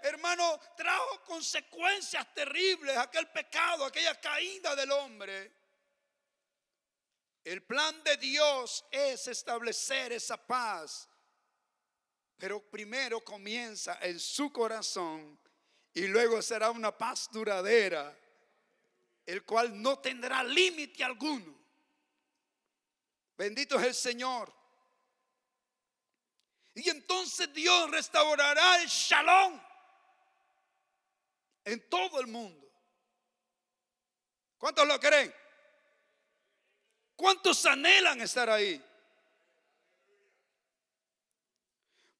hermano, trajo consecuencias terribles, aquel pecado, aquella caída del hombre. El plan de Dios es establecer esa paz, pero primero comienza en su corazón y luego será una paz duradera, el cual no tendrá límite alguno. Bendito es el Señor. Y entonces Dios restaurará el shalom en todo el mundo. ¿Cuántos lo creen? ¿Cuántos anhelan estar ahí?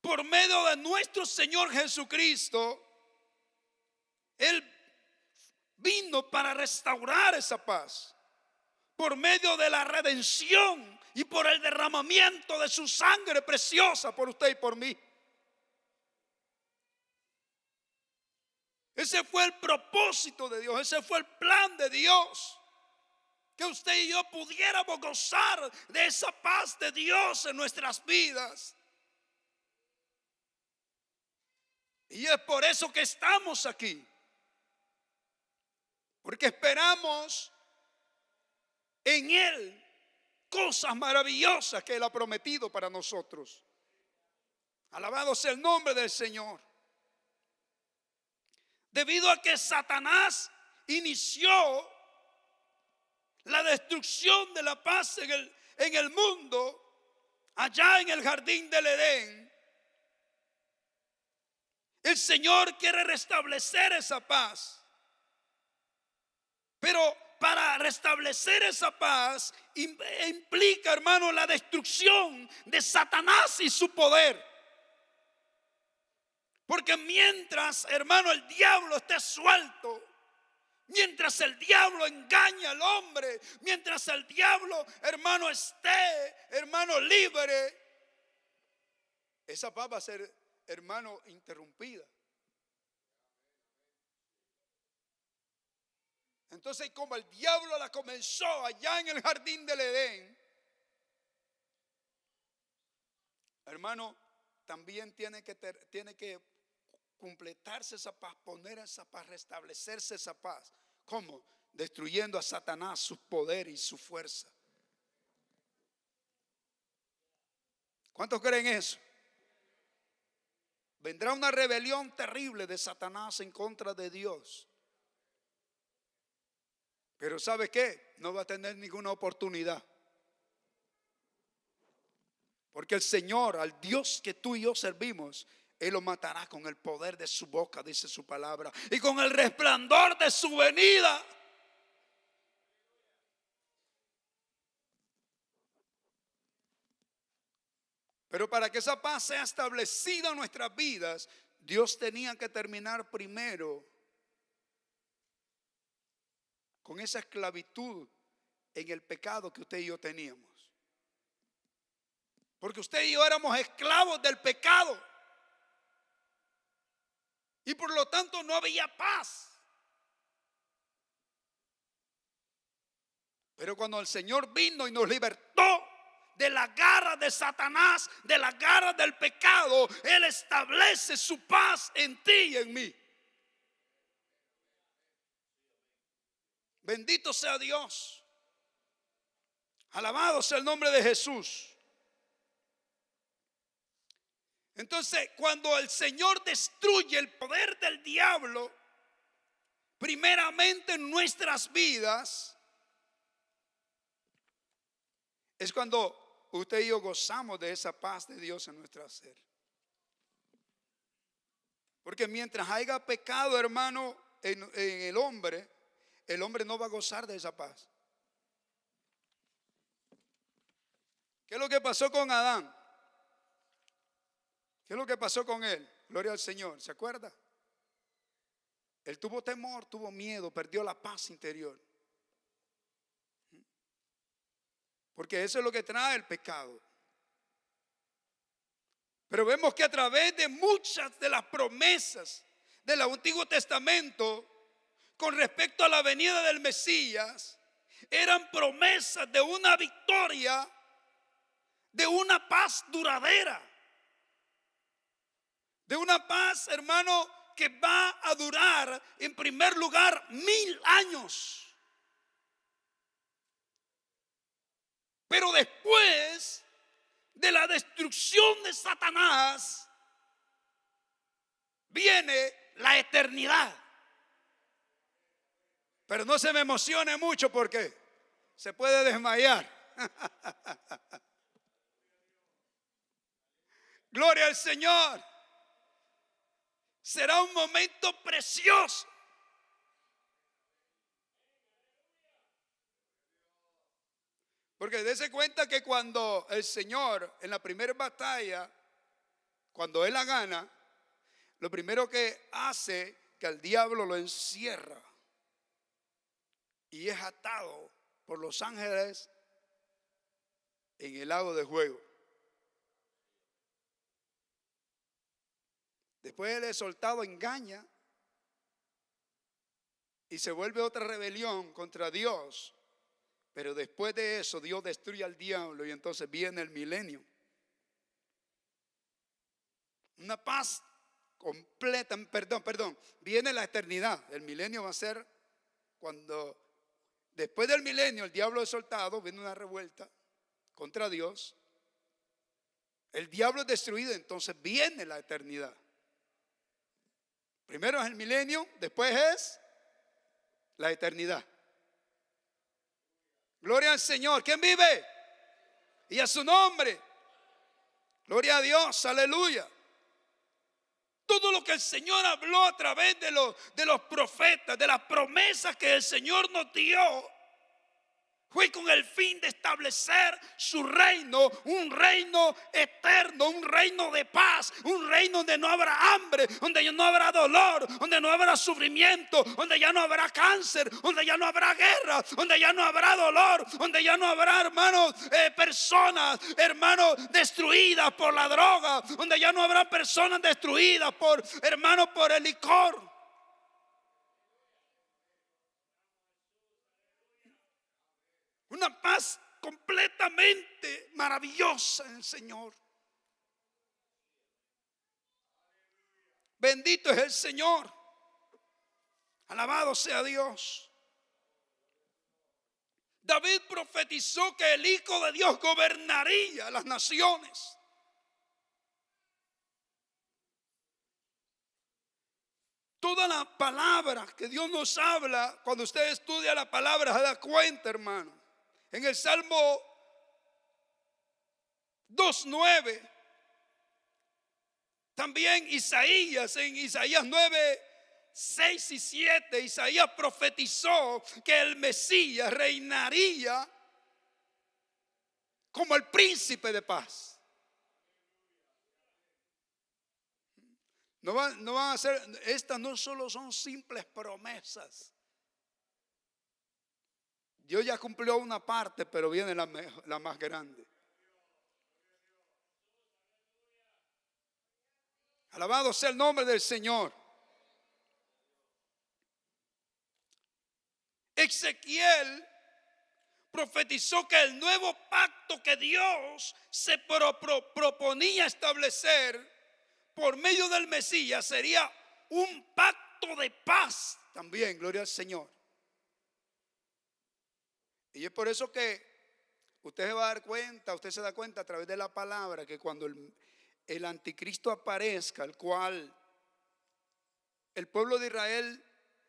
Por medio de nuestro Señor Jesucristo, Él vino para restaurar esa paz. Por medio de la redención y por el derramamiento de su sangre preciosa por usted y por mí. Ese fue el propósito de Dios, ese fue el plan de Dios. Que usted y yo pudiéramos gozar de esa paz de Dios en nuestras vidas. Y es por eso que estamos aquí. Porque esperamos en Él cosas maravillosas que Él ha prometido para nosotros. Alabado sea el nombre del Señor. Debido a que Satanás inició la destrucción de la paz en el mundo, allá en el jardín del Edén, el Señor quiere restablecer esa paz. Pero para restablecer esa paz implica, hermano, la destrucción de Satanás y su poder. Porque mientras, hermano, el diablo esté suelto, mientras el diablo engaña al hombre, mientras el diablo, hermano, esté, hermano, libre, esa paz va a ser, hermano, interrumpida. Entonces, como el diablo la comenzó allá en el jardín del Edén, hermano, también tiene que completarse esa paz, poner esa paz, restablecerse esa paz ¿Cómo? Destruyendo a Satanás, su poder y su fuerza. ¿Cuántos creen eso? Vendrá una rebelión terrible de Satanás en contra de Dios. Pero ¿sabe qué? No va a tener ninguna oportunidad. Porque el Señor, al Dios que tú y yo servimos, Él lo matará con el poder de su boca, dice su palabra, y con el resplandor de su venida. Pero para que esa paz sea establecida en nuestras vidas, Dios tenía que terminar primero con esa esclavitud en el pecado que usted y yo teníamos. Porque usted y yo éramos esclavos del pecado. Y por lo tanto no había paz. Pero cuando el Señor vino y nos libertó de la garra de Satanás, de la garra del pecado, Él establece su paz en ti y en mí. Bendito sea Dios. Alabado sea el nombre de Jesús. Entonces, cuando el Señor destruye el poder del diablo, primeramente en nuestras vidas, es cuando usted y yo gozamos de esa paz de Dios en nuestro ser. Porque mientras haya pecado, hermano, en el hombre no va a gozar de esa paz. ¿Qué es lo que pasó con Adán? ¿Qué es lo que pasó con él? Gloria al Señor, ¿se acuerda? Él tuvo temor, tuvo miedo, perdió la paz interior. Porque eso es lo que trae el pecado. Pero vemos que a través de muchas de las promesas del Antiguo Testamento con respecto a la venida del Mesías, eran promesas de una victoria, de una paz duradera, de una paz, hermano, que va a durar en primer lugar 1000 años. Pero después de la destrucción de Satanás, viene la eternidad. Pero no se me emocione mucho porque se puede desmayar. Gloria al Señor. Será un momento precioso. Porque dése cuenta que cuando el Señor en la primera batalla, cuando Él la gana, lo primero que hace que al diablo lo encierra y es atado por los ángeles en el lago de fuego. Después Él es soltado, engaña y se vuelve otra rebelión contra Dios. Pero después de eso Dios destruye al diablo y entonces viene el milenio. Una paz completa, viene la eternidad. El milenio va a ser cuando después del milenio el diablo es soltado, viene una revuelta contra Dios. El diablo es destruido, entonces viene la eternidad. Primero es el milenio, después es la eternidad. Gloria al Señor. ¿Quién vive? Y a su nombre. Gloria a Dios, aleluya. Todo lo que el Señor habló a través de los profetas, de las promesas que el Señor nos dio, fue con el fin de establecer su reino, un reino eterno, un reino de paz, un reino donde no habrá hambre, donde no habrá dolor, donde no habrá sufrimiento, donde ya no habrá cáncer, donde ya no habrá guerra, donde ya no habrá dolor, donde ya no habrá, hermanos, personas, hermanos, destruidas por la droga, donde ya no habrá personas destruidas por, hermanos, por el licor. Una paz completamente maravillosa en el Señor. Bendito es el Señor. Alabado sea Dios. David profetizó que el Hijo de Dios gobernaría las naciones. Toda la palabra que Dios nos habla, cuando usted estudia la palabra, se da cuenta, hermano. En el Salmo 2:9, también Isaías, en Isaías 9:6 y 7, Isaías profetizó que el Mesías reinaría como el príncipe de paz. No van a ser, estas no solo son simples promesas. Dios ya cumplió una parte, pero viene la más grande. Alabado sea el nombre del Señor. Ezequiel profetizó que el nuevo pacto que Dios se proponía establecer por medio del Mesías sería un pacto de paz también, gloria al Señor. Y es por eso que usted se va a dar cuenta, usted se da cuenta a través de la palabra que cuando el anticristo aparezca, el cual el pueblo de Israel,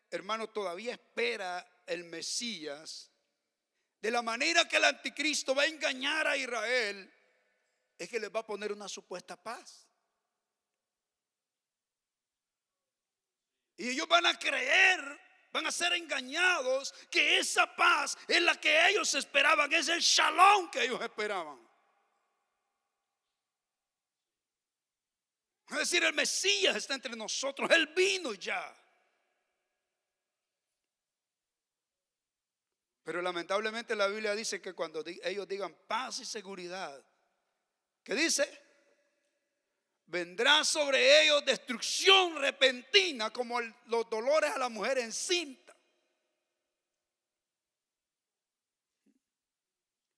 hermano, todavía espera el Mesías, de la manera que el anticristo va a engañar a Israel, es que les va a poner una supuesta paz. Y ellos van a creer, van a ser engañados que esa paz es la que ellos esperaban, es el shalom que ellos esperaban. Es decir, el Mesías está entre nosotros, Él vino ya. Pero lamentablemente la Biblia dice que cuando ellos digan paz y seguridad, ¿qué dice? Vendrá sobre ellos destrucción repentina como los dolores a la mujer encinta.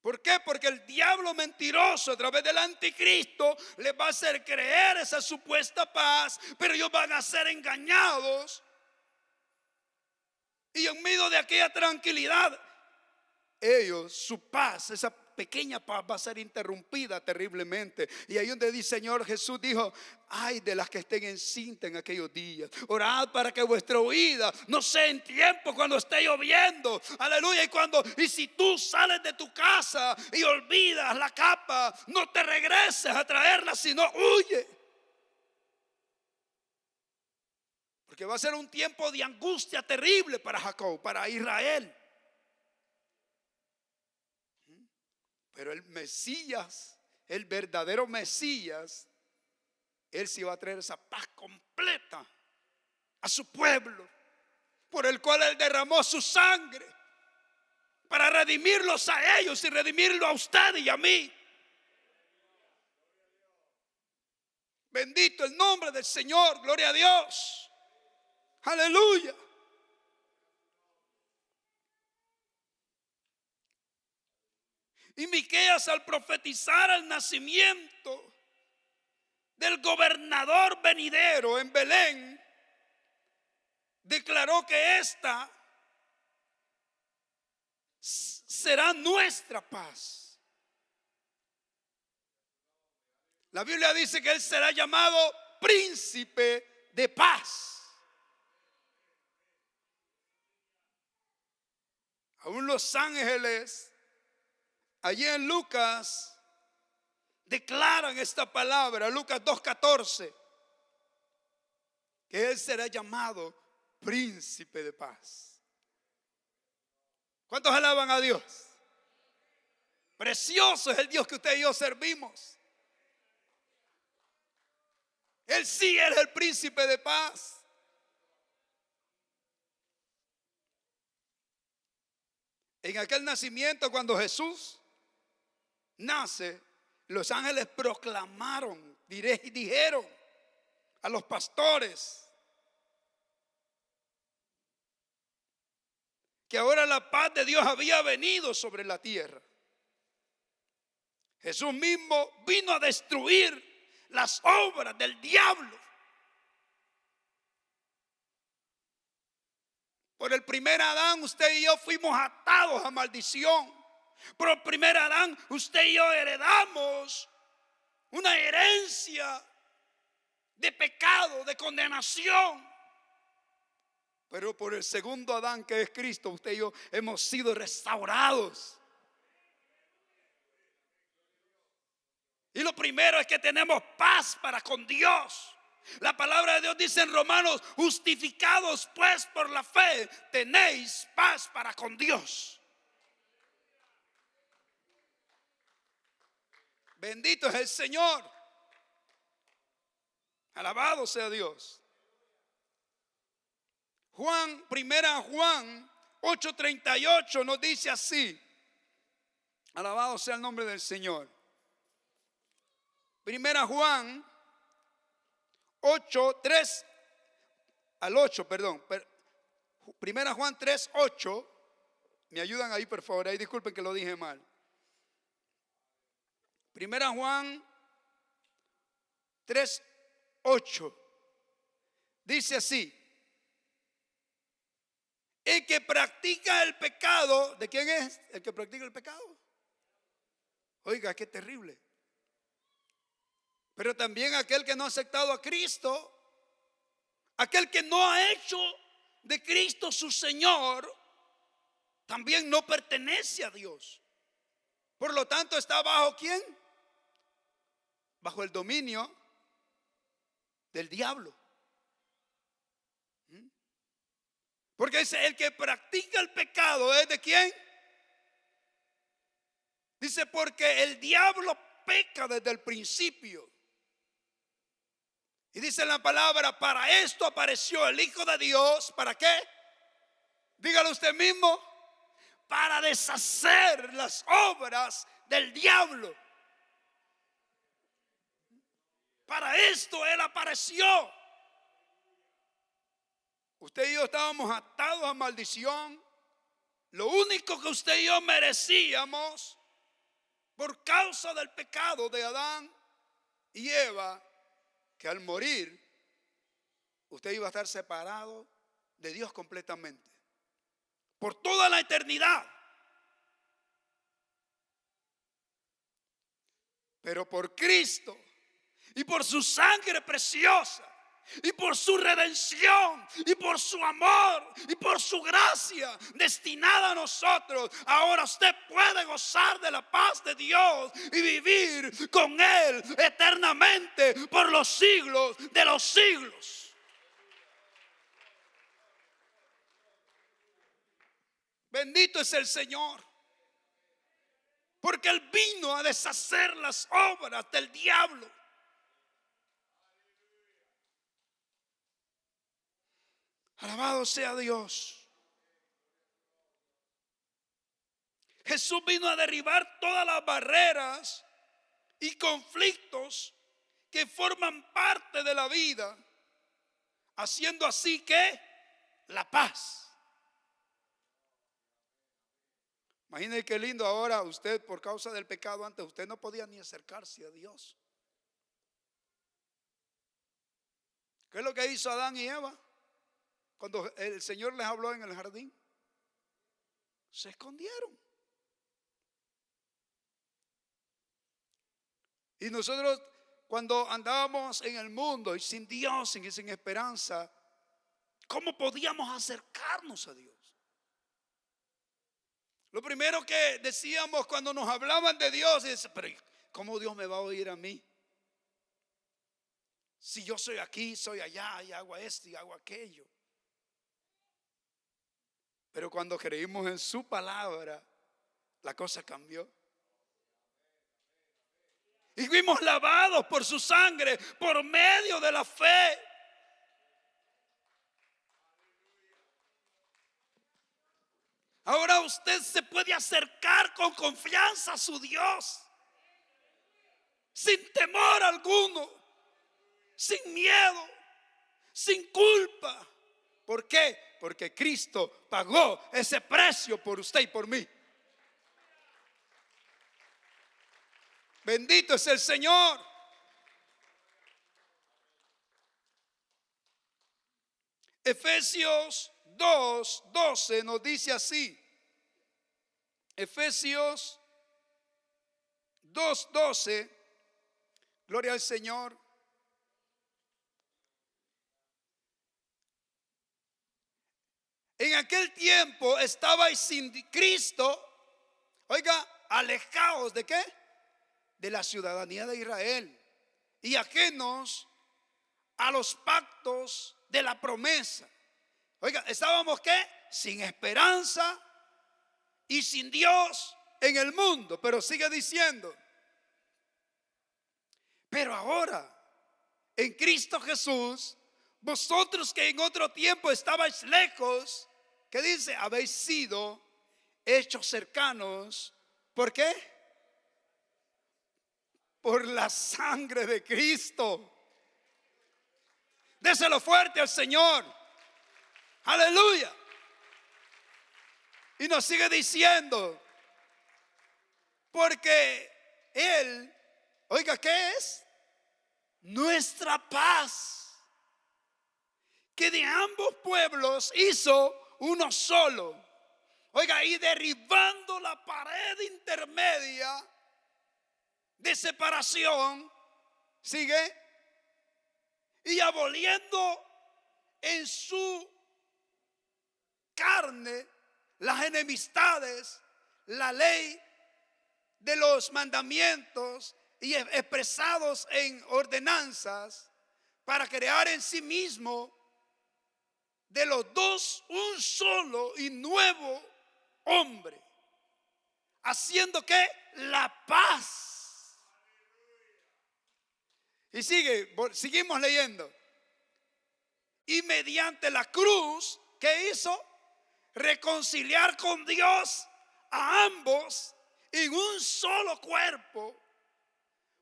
¿Por qué? Porque el diablo mentiroso a través del anticristo les va a hacer creer esa supuesta paz, pero ellos van a ser engañados. Y en medio de aquella tranquilidad, ellos, su paz, esa pequeña paz va a ser interrumpida terriblemente. Y ahí donde dice Señor Jesús dijo: ay de las que estén encintas en aquellos días. Orad para que vuestra huida no sea en tiempo cuando esté lloviendo. Aleluya. Y si tú sales de tu casa y olvidas la capa, no te regreses a traerla, sino huye. Porque va a ser un tiempo de angustia terrible para Jacob, para Israel. Pero el Mesías, el verdadero Mesías, Él sí va a traer esa paz completa a su pueblo, por el cual Él derramó su sangre, para redimirlos a ellos y redimirlo a usted y a mí. Bendito el nombre del Señor, gloria a Dios. Aleluya. Y Miqueas, al profetizar el nacimiento del gobernador venidero en Belén, declaró que esta será nuestra paz. La Biblia dice que él será llamado príncipe de paz. Aún los ángeles allí en Lucas declaran esta palabra, Lucas 2:14, que él será llamado príncipe de paz. ¿Cuántos alaban a Dios? Precioso es el Dios que usted y yo servimos. Él sí es el príncipe de paz. En aquel nacimiento, cuando Jesús nace, los ángeles proclamaron, dijeron a los pastores que ahora la paz de Dios había venido sobre la tierra. Jesús mismo vino a destruir las obras del diablo. Por el primer Adán, usted y yo fuimos atados a maldición. Por el primer Adán, usted y yo heredamos una herencia de pecado, de condenación. Pero por el segundo Adán, que es Cristo, usted y yo hemos sido restaurados. Y lo primero es que tenemos paz para con Dios. La palabra de Dios dice en Romanos: justificados pues por la fe, tenéis paz para con Dios. Bendito es el Señor. Alabado sea Dios. Primera Juan 8:38 nos dice así. Alabado sea el nombre del Señor. Primera Juan 8:3 al 8, perdón. Primera Juan 3:8. Me ayudan ahí, por favor. Ahí disculpen que lo dije mal. Primera Juan 3:8. Dice así: el que practica el pecado, ¿de quién es el que practica el pecado? Oiga, qué terrible. Pero también aquel que no ha aceptado a Cristo, aquel que no ha hecho de Cristo su Señor, también no pertenece a Dios. Por lo tanto, ¿está bajo quién? Bajo el dominio del diablo. Porque dice: el que practica el pecado es de quién. Dice: porque el diablo peca desde el principio. Y dice la palabra: para esto apareció el Hijo de Dios. ¿Para qué? Dígalo usted mismo. Para deshacer las obras del diablo. Para esto Él apareció. Usted y yo estábamos atados a maldición. Lo único que usted y yo merecíamos, por causa del pecado de Adán y Eva, que al morir usted iba a estar separado de Dios completamente, por toda la eternidad. Pero por Cristo y por su sangre preciosa, y por su redención, y por su amor, y por su gracia destinada a nosotros, ahora usted puede gozar de la paz de Dios y vivir con Él eternamente por los siglos de los siglos. Bendito es el Señor, porque Él vino a deshacer las obras del diablo. Alabado sea Dios. Jesús vino a derribar todas las barreras y conflictos que forman parte de la vida, haciendo así que la paz. Imagínense qué lindo ahora usted, por causa del pecado, antes usted no podía ni acercarse a Dios. ¿Qué es lo que hizo Adán y Eva cuando el Señor les habló en el jardín? Se escondieron. Y nosotros, cuando andábamos en el mundo y sin Dios y sin esperanza, ¿cómo podíamos acercarnos a Dios? Lo primero que decíamos cuando nos hablaban de Dios es: pero ¿cómo Dios me va a oír a mí? Si yo soy aquí, soy allá, y hago esto y hago aquello. Pero cuando creímos en su palabra, la cosa cambió. Y fuimos lavados por su sangre por medio de la fe. Ahora usted se puede acercar con confianza a su Dios, sin temor alguno, sin miedo, sin culpa. ¿Por qué? Porque Cristo pagó ese precio por usted y por mí. Bendito es el Señor. Efesios 2:12 nos dice así. Efesios 2:12. Gloria al Señor. En aquel tiempo estabais sin Cristo, oiga, alejados ¿de qué? De la ciudadanía de Israel y ajenos a los pactos de la promesa. Oiga, estábamos ¿qué? Sin esperanza y sin Dios en el mundo. Pero sigue diciendo, pero ahora en Cristo Jesús, vosotros que en otro tiempo estabais lejos, ¿qué dice? Habéis sido hechos cercanos. ¿Por qué? Por la sangre de Cristo. Déselo fuerte al Señor. Aleluya. Y nos sigue diciendo, porque Él, oiga, ¿qué es? Nuestra paz, que de ambos pueblos hizo uno solo. Oiga, y derribando la pared intermedia de separación, sigue, y aboliendo en su carne las enemistades, la ley de los mandamientos y expresados en ordenanzas, para crear en sí mismo de los dos un solo y nuevo hombre, haciendo que la paz. Y seguimos leyendo. Y mediante la cruz, ¿qué hizo? Reconciliar con Dios a ambos en un solo cuerpo,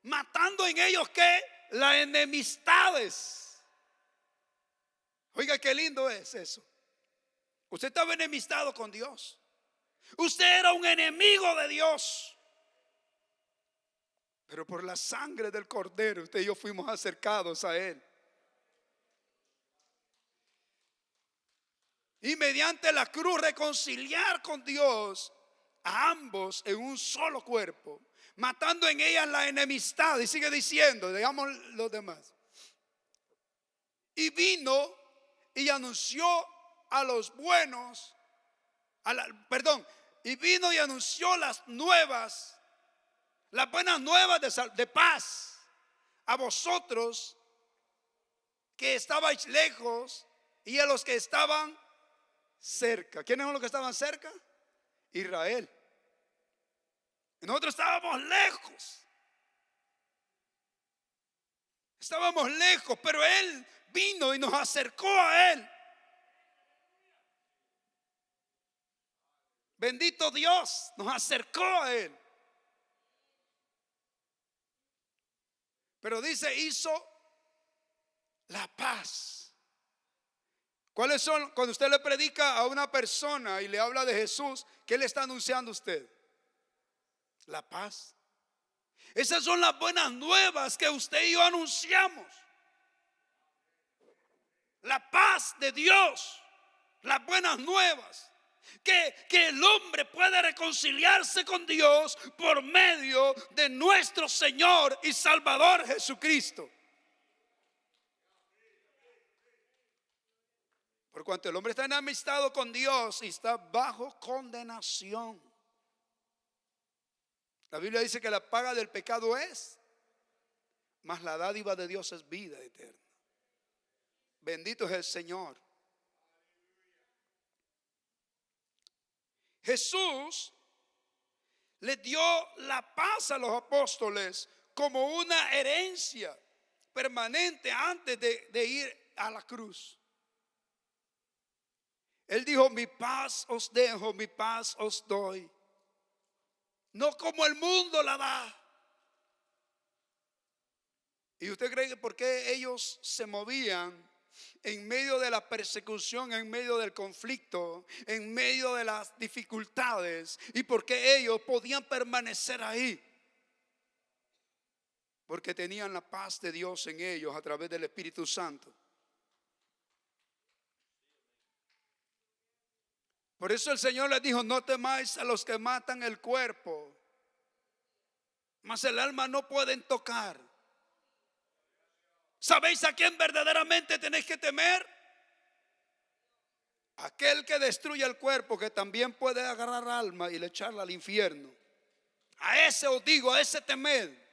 matando en ellos ¿qué? Las enemistades. Oiga, qué lindo es eso. Usted estaba enemistado con Dios. Usted era un enemigo de Dios. Pero por la sangre del Cordero, usted y yo fuimos acercados a Él. Y mediante la cruz reconciliar con Dios a ambos en un solo cuerpo, matando en ellas la enemistad. Y sigue diciendo, digamos los demás. Y vino y anunció a los buenos, y vino y anunció las buenas nuevas de paz a vosotros que estabais lejos y a los que estaban cerca. ¿Quiénes son los que estaban cerca? Israel. Y nosotros estábamos lejos. Estábamos lejos, pero Él vino y nos acercó a Él. Bendito Dios, nos acercó a Él. Pero dice, hizo la paz. ¿Cuáles son? Cuando usted le predica a una persona y le habla de Jesús, ¿qué le está anunciando a usted? La paz. Esas son las buenas nuevas que usted y yo anunciamos. La paz de Dios, las buenas nuevas. Que el hombre puede reconciliarse con Dios por medio de nuestro Señor y Salvador Jesucristo. Por cuanto el hombre está enemistado con Dios y está bajo condenación. La Biblia dice que la paga del pecado es, mas la dádiva de Dios es vida eterna. Bendito es el Señor. Jesús le dio la paz a los apóstoles como una herencia permanente antes de ir a la cruz. Él dijo, mi paz os dejo, mi paz os doy. No como el mundo la da. ¿Y usted cree que por qué ellos se movían en medio de la persecución, en medio del conflicto, en medio de las dificultades? ¿Y por qué ellos podían permanecer ahí? Porque tenían la paz de Dios en ellos a través del Espíritu Santo. Por eso el Señor les dijo: no temáis a los que matan el cuerpo, mas el alma no pueden tocar. ¿Sabéis a quién verdaderamente tenéis que temer? Aquel que destruye el cuerpo, que también puede agarrar alma y le echarla al infierno. A ese os digo, a ese temed.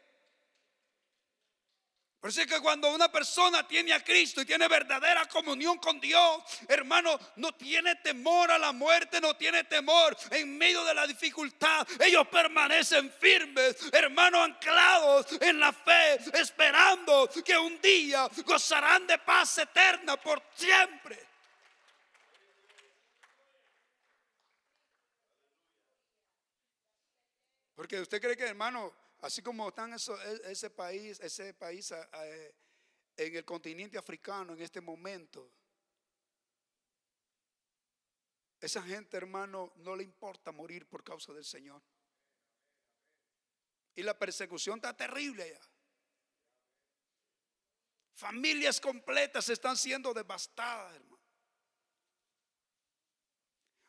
Por eso es que cuando una persona tiene a Cristo y tiene verdadera comunión con Dios, hermano, no tiene temor a la muerte, no tiene temor en medio de la dificultad. Ellos permanecen firmes, hermano, anclados en la fe, esperando que un día gozarán de paz eterna por siempre. Porque usted cree que, hermano, así como están ese país en el continente africano en este momento, esa gente, hermano, no le importa morir por causa del Señor. Y la persecución está terrible allá. Familias completas están siendo devastadas, hermano.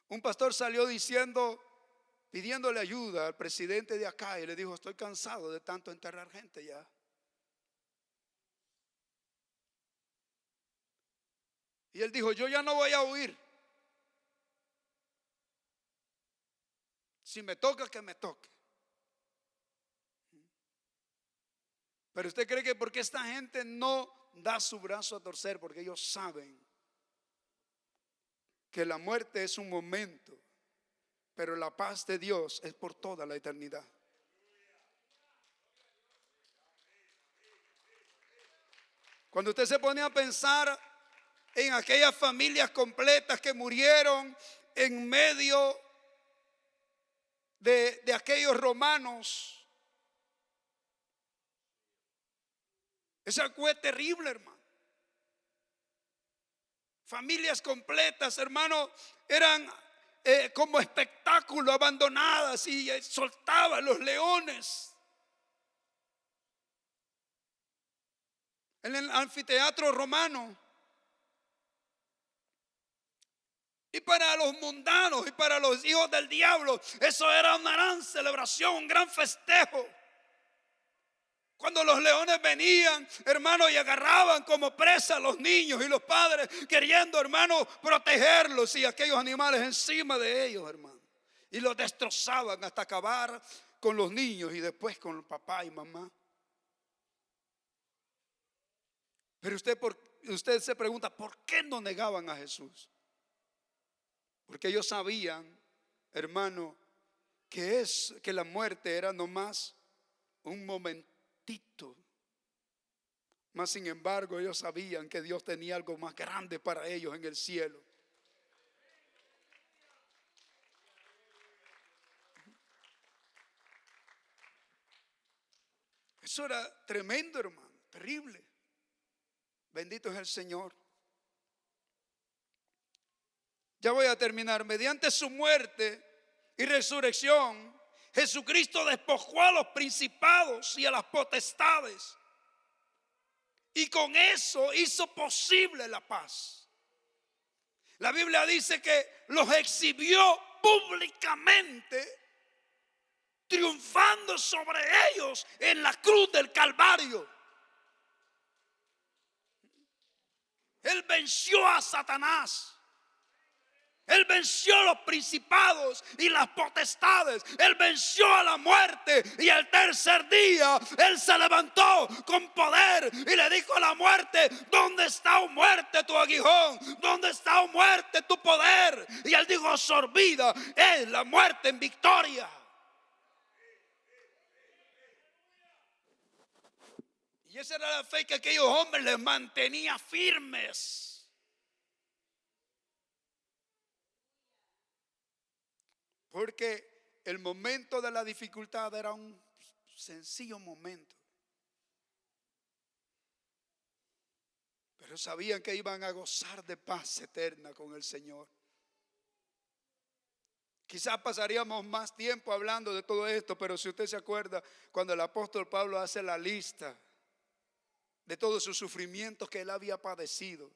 Un pastor salió diciendo, pidiéndole ayuda al presidente de acá, y le dijo: estoy cansado de tanto enterrar gente ya. Y él dijo: yo ya no voy a huir. Si me toca, que me toque. Pero usted cree que porque esta gente no da su brazo a torcer, porque ellos saben que la muerte es un momento, pero la paz de Dios es por toda la eternidad. Cuando usted se pone a pensar en aquellas familias completas que murieron en medio de aquellos romanos, esa fue terrible, hermano. Familias completas, hermano, eran como espectáculo, abandonadas, y soltaban los leones en el anfiteatro romano. Y para los mundanos y para los hijos del diablo, eso era una gran celebración, un gran festejo. Cuando los leones venían, hermano, y agarraban como presa a los niños y los padres, queriendo, hermano, protegerlos, y aquellos animales encima de ellos, hermano, y los destrozaban hasta acabar con los niños y después con el papá y mamá. Pero usted se pregunta, ¿por qué no negaban a Jesús? Porque ellos sabían, hermano, que la muerte era nomás un momentito. Mas sin embargo, ellos sabían que Dios tenía algo más grande para ellos en el cielo. Eso era tremendo, hermano, terrible. Bendito es el Señor. Ya voy a terminar. Mediante su muerte y resurrección, Jesucristo despojó a los principados y a las potestades, y con eso hizo posible la paz. La Biblia dice que los exhibió públicamente, triunfando sobre ellos en la cruz del Calvario. Él venció a Satanás. Él venció a los principados y las potestades. Él venció a la muerte, y al tercer día Él se levantó con poder y le dijo a la muerte: ¿dónde está, oh muerte, tu aguijón? ¿Dónde está, oh muerte, tu poder? Y Él dijo: absorbida es la muerte en victoria. Y esa era la fe que aquellos hombres les mantenía firmes. Porque el momento de la dificultad era un sencillo momento, pero sabían que iban a gozar de paz eterna con el Señor. Quizás pasaríamos más tiempo hablando de todo esto, pero si usted se acuerda, cuando el apóstol Pablo hace la lista de todos sus sufrimientos que él había padecido,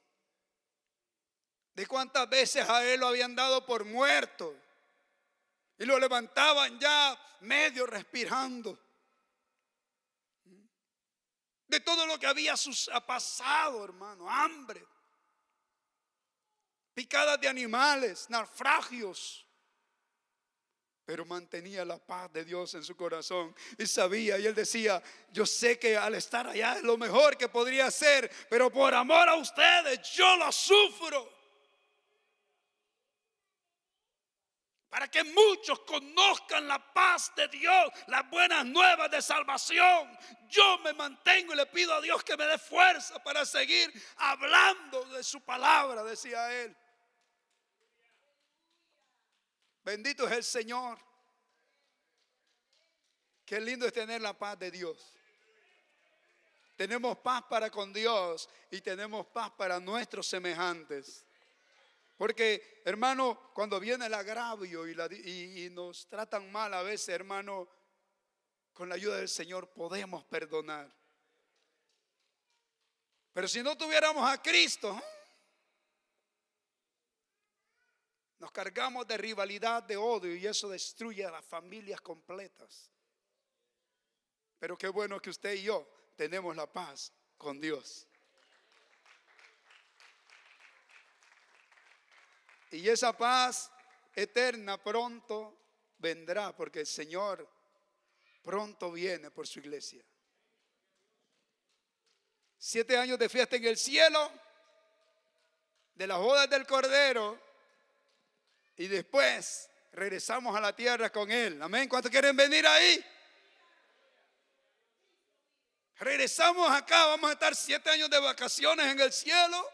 de cuántas veces a él lo habían dado por muerto y lo levantaban ya medio respirando, de todo lo que había pasado, hermano, hambre, picadas de animales, naufragios, pero mantenía la paz de Dios en su corazón y sabía, y él decía: yo sé que al estar allá es lo mejor que podría hacer, pero por amor a ustedes yo lo sufro, para que muchos conozcan la paz de Dios, las buenas nuevas de salvación. Yo me mantengo y le pido a Dios que me dé fuerza para seguir hablando de su palabra, decía él. Bendito es el Señor. Qué lindo es tener la paz de Dios. Tenemos paz para con Dios y tenemos paz para nuestros semejantes. Porque, hermano, cuando viene el agravio y nos tratan mal a veces, hermano, con la ayuda del Señor podemos perdonar. Pero si no tuviéramos a Cristo, nos cargamos de rivalidad, de odio, y eso destruye a las familias completas. Pero qué bueno que usted y yo tenemos la paz con Dios. Y esa paz eterna pronto vendrá, porque el Señor pronto viene por su iglesia. 7 años de fiesta en el cielo, de las bodas del Cordero, y después regresamos a la tierra con Él. Amén. ¿Cuántos quieren venir ahí? Regresamos acá, vamos a estar 7 años de vacaciones en el cielo,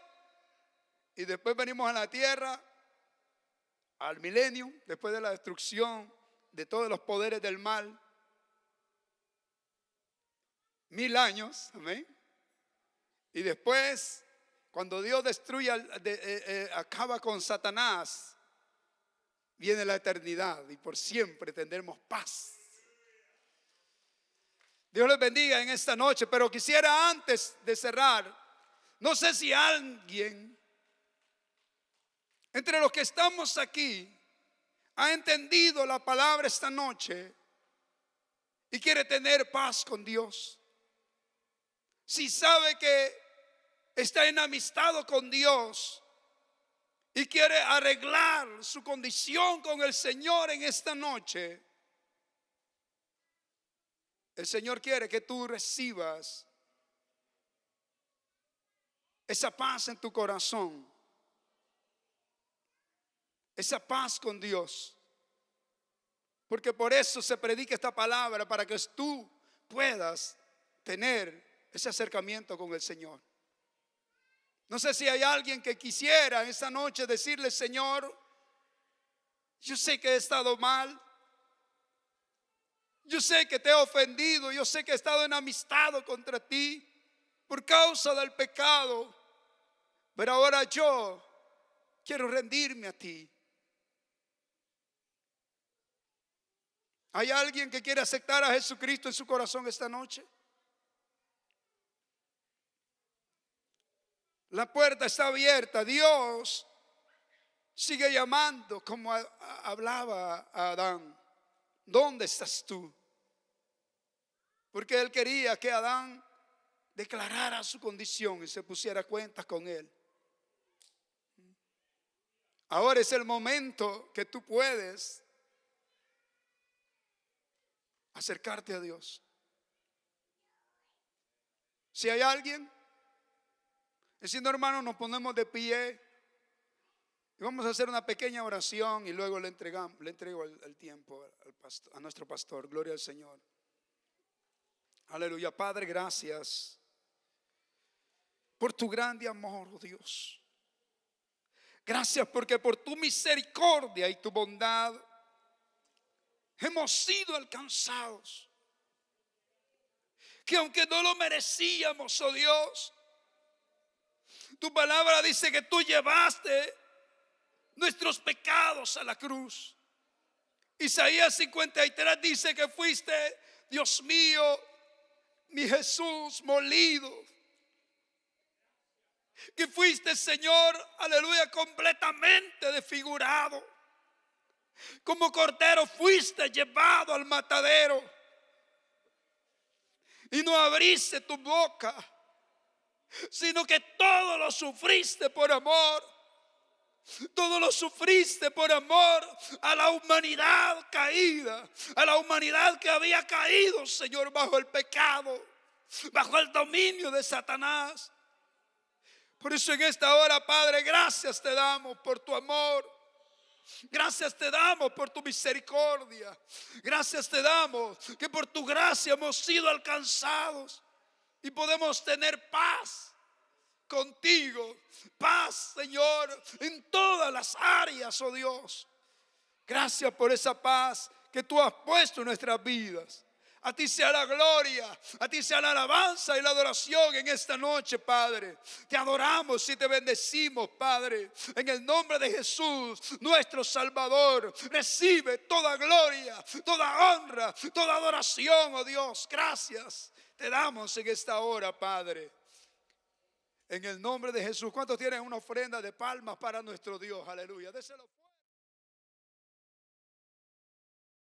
y después venimos a la tierra, al milenio, después de la destrucción de todos los poderes del mal. 1000 años, amén. Y después, cuando Dios destruye, acaba con Satanás, viene la eternidad y por siempre tendremos paz. Dios les bendiga en esta noche, pero quisiera antes de cerrar, no sé si alguien entre los que estamos aquí ha entendido la palabra esta noche y quiere tener paz con Dios. Si sabe que está enemistado con Dios y quiere arreglar su condición con el Señor en esta noche, el Señor quiere que tú recibas esa paz en tu corazón, esa paz con Dios. Porque por eso se predica esta palabra, para que tú puedas tener ese acercamiento con el Señor. No sé si hay alguien que quisiera esta noche decirle: Señor, yo sé que he estado mal, yo sé que te he ofendido, yo sé que he estado enemistado contra ti por causa del pecado, pero ahora yo quiero rendirme a ti. ¿Hay alguien que quiere aceptar a Jesucristo en su corazón esta noche? La puerta está abierta. Dios sigue llamando, como hablaba a Adán: ¿dónde estás tú? Porque él quería que Adán declarara su condición y se pusiera a cuentas con él. Ahora es el momento que tú puedes acercarte a Dios. Si hay alguien, diciendo, hermano, nos ponemos de pie y vamos a hacer una pequeña oración y luego le entrego el tiempo a nuestro pastor. Gloria al Señor. Aleluya. Padre, gracias por tu grande amor, oh Dios. Gracias porque por tu misericordia y tu bondad hemos sido alcanzados. Que aunque no lo merecíamos, oh Dios, tu palabra dice que tú llevaste nuestros pecados a la cruz. Isaías 53 dice que fuiste, Dios mío, mi Jesús, molido. que fuiste, Señor, aleluya, completamente desfigurado. Como cordero fuiste llevado al matadero y no abriste tu boca, sino que todo lo sufriste por amor. Todo lo sufriste por amor a la humanidad caída, a la humanidad que había caído, Señor, bajo el pecado, bajo el dominio de Satanás. Por eso en esta hora, Padre, gracias te damos por tu amor. Gracias te damos por tu misericordia. Gracias te damos que por tu gracia hemos sido alcanzados y podemos tener paz contigo. Paz, Señor, en todas las áreas, oh Dios. Gracias por esa paz que tú has puesto en nuestras vidas. A ti sea la gloria, a ti sea la alabanza y la adoración en esta noche, Padre. Te adoramos y te bendecimos, Padre. En el nombre de Jesús, nuestro Salvador, recibe toda gloria, toda honra, toda adoración, oh Dios. Gracias te damos en esta hora, Padre. En el nombre de Jesús. ¿Cuántos tienen una ofrenda de palmas para nuestro Dios? Aleluya. Déselo fuerte.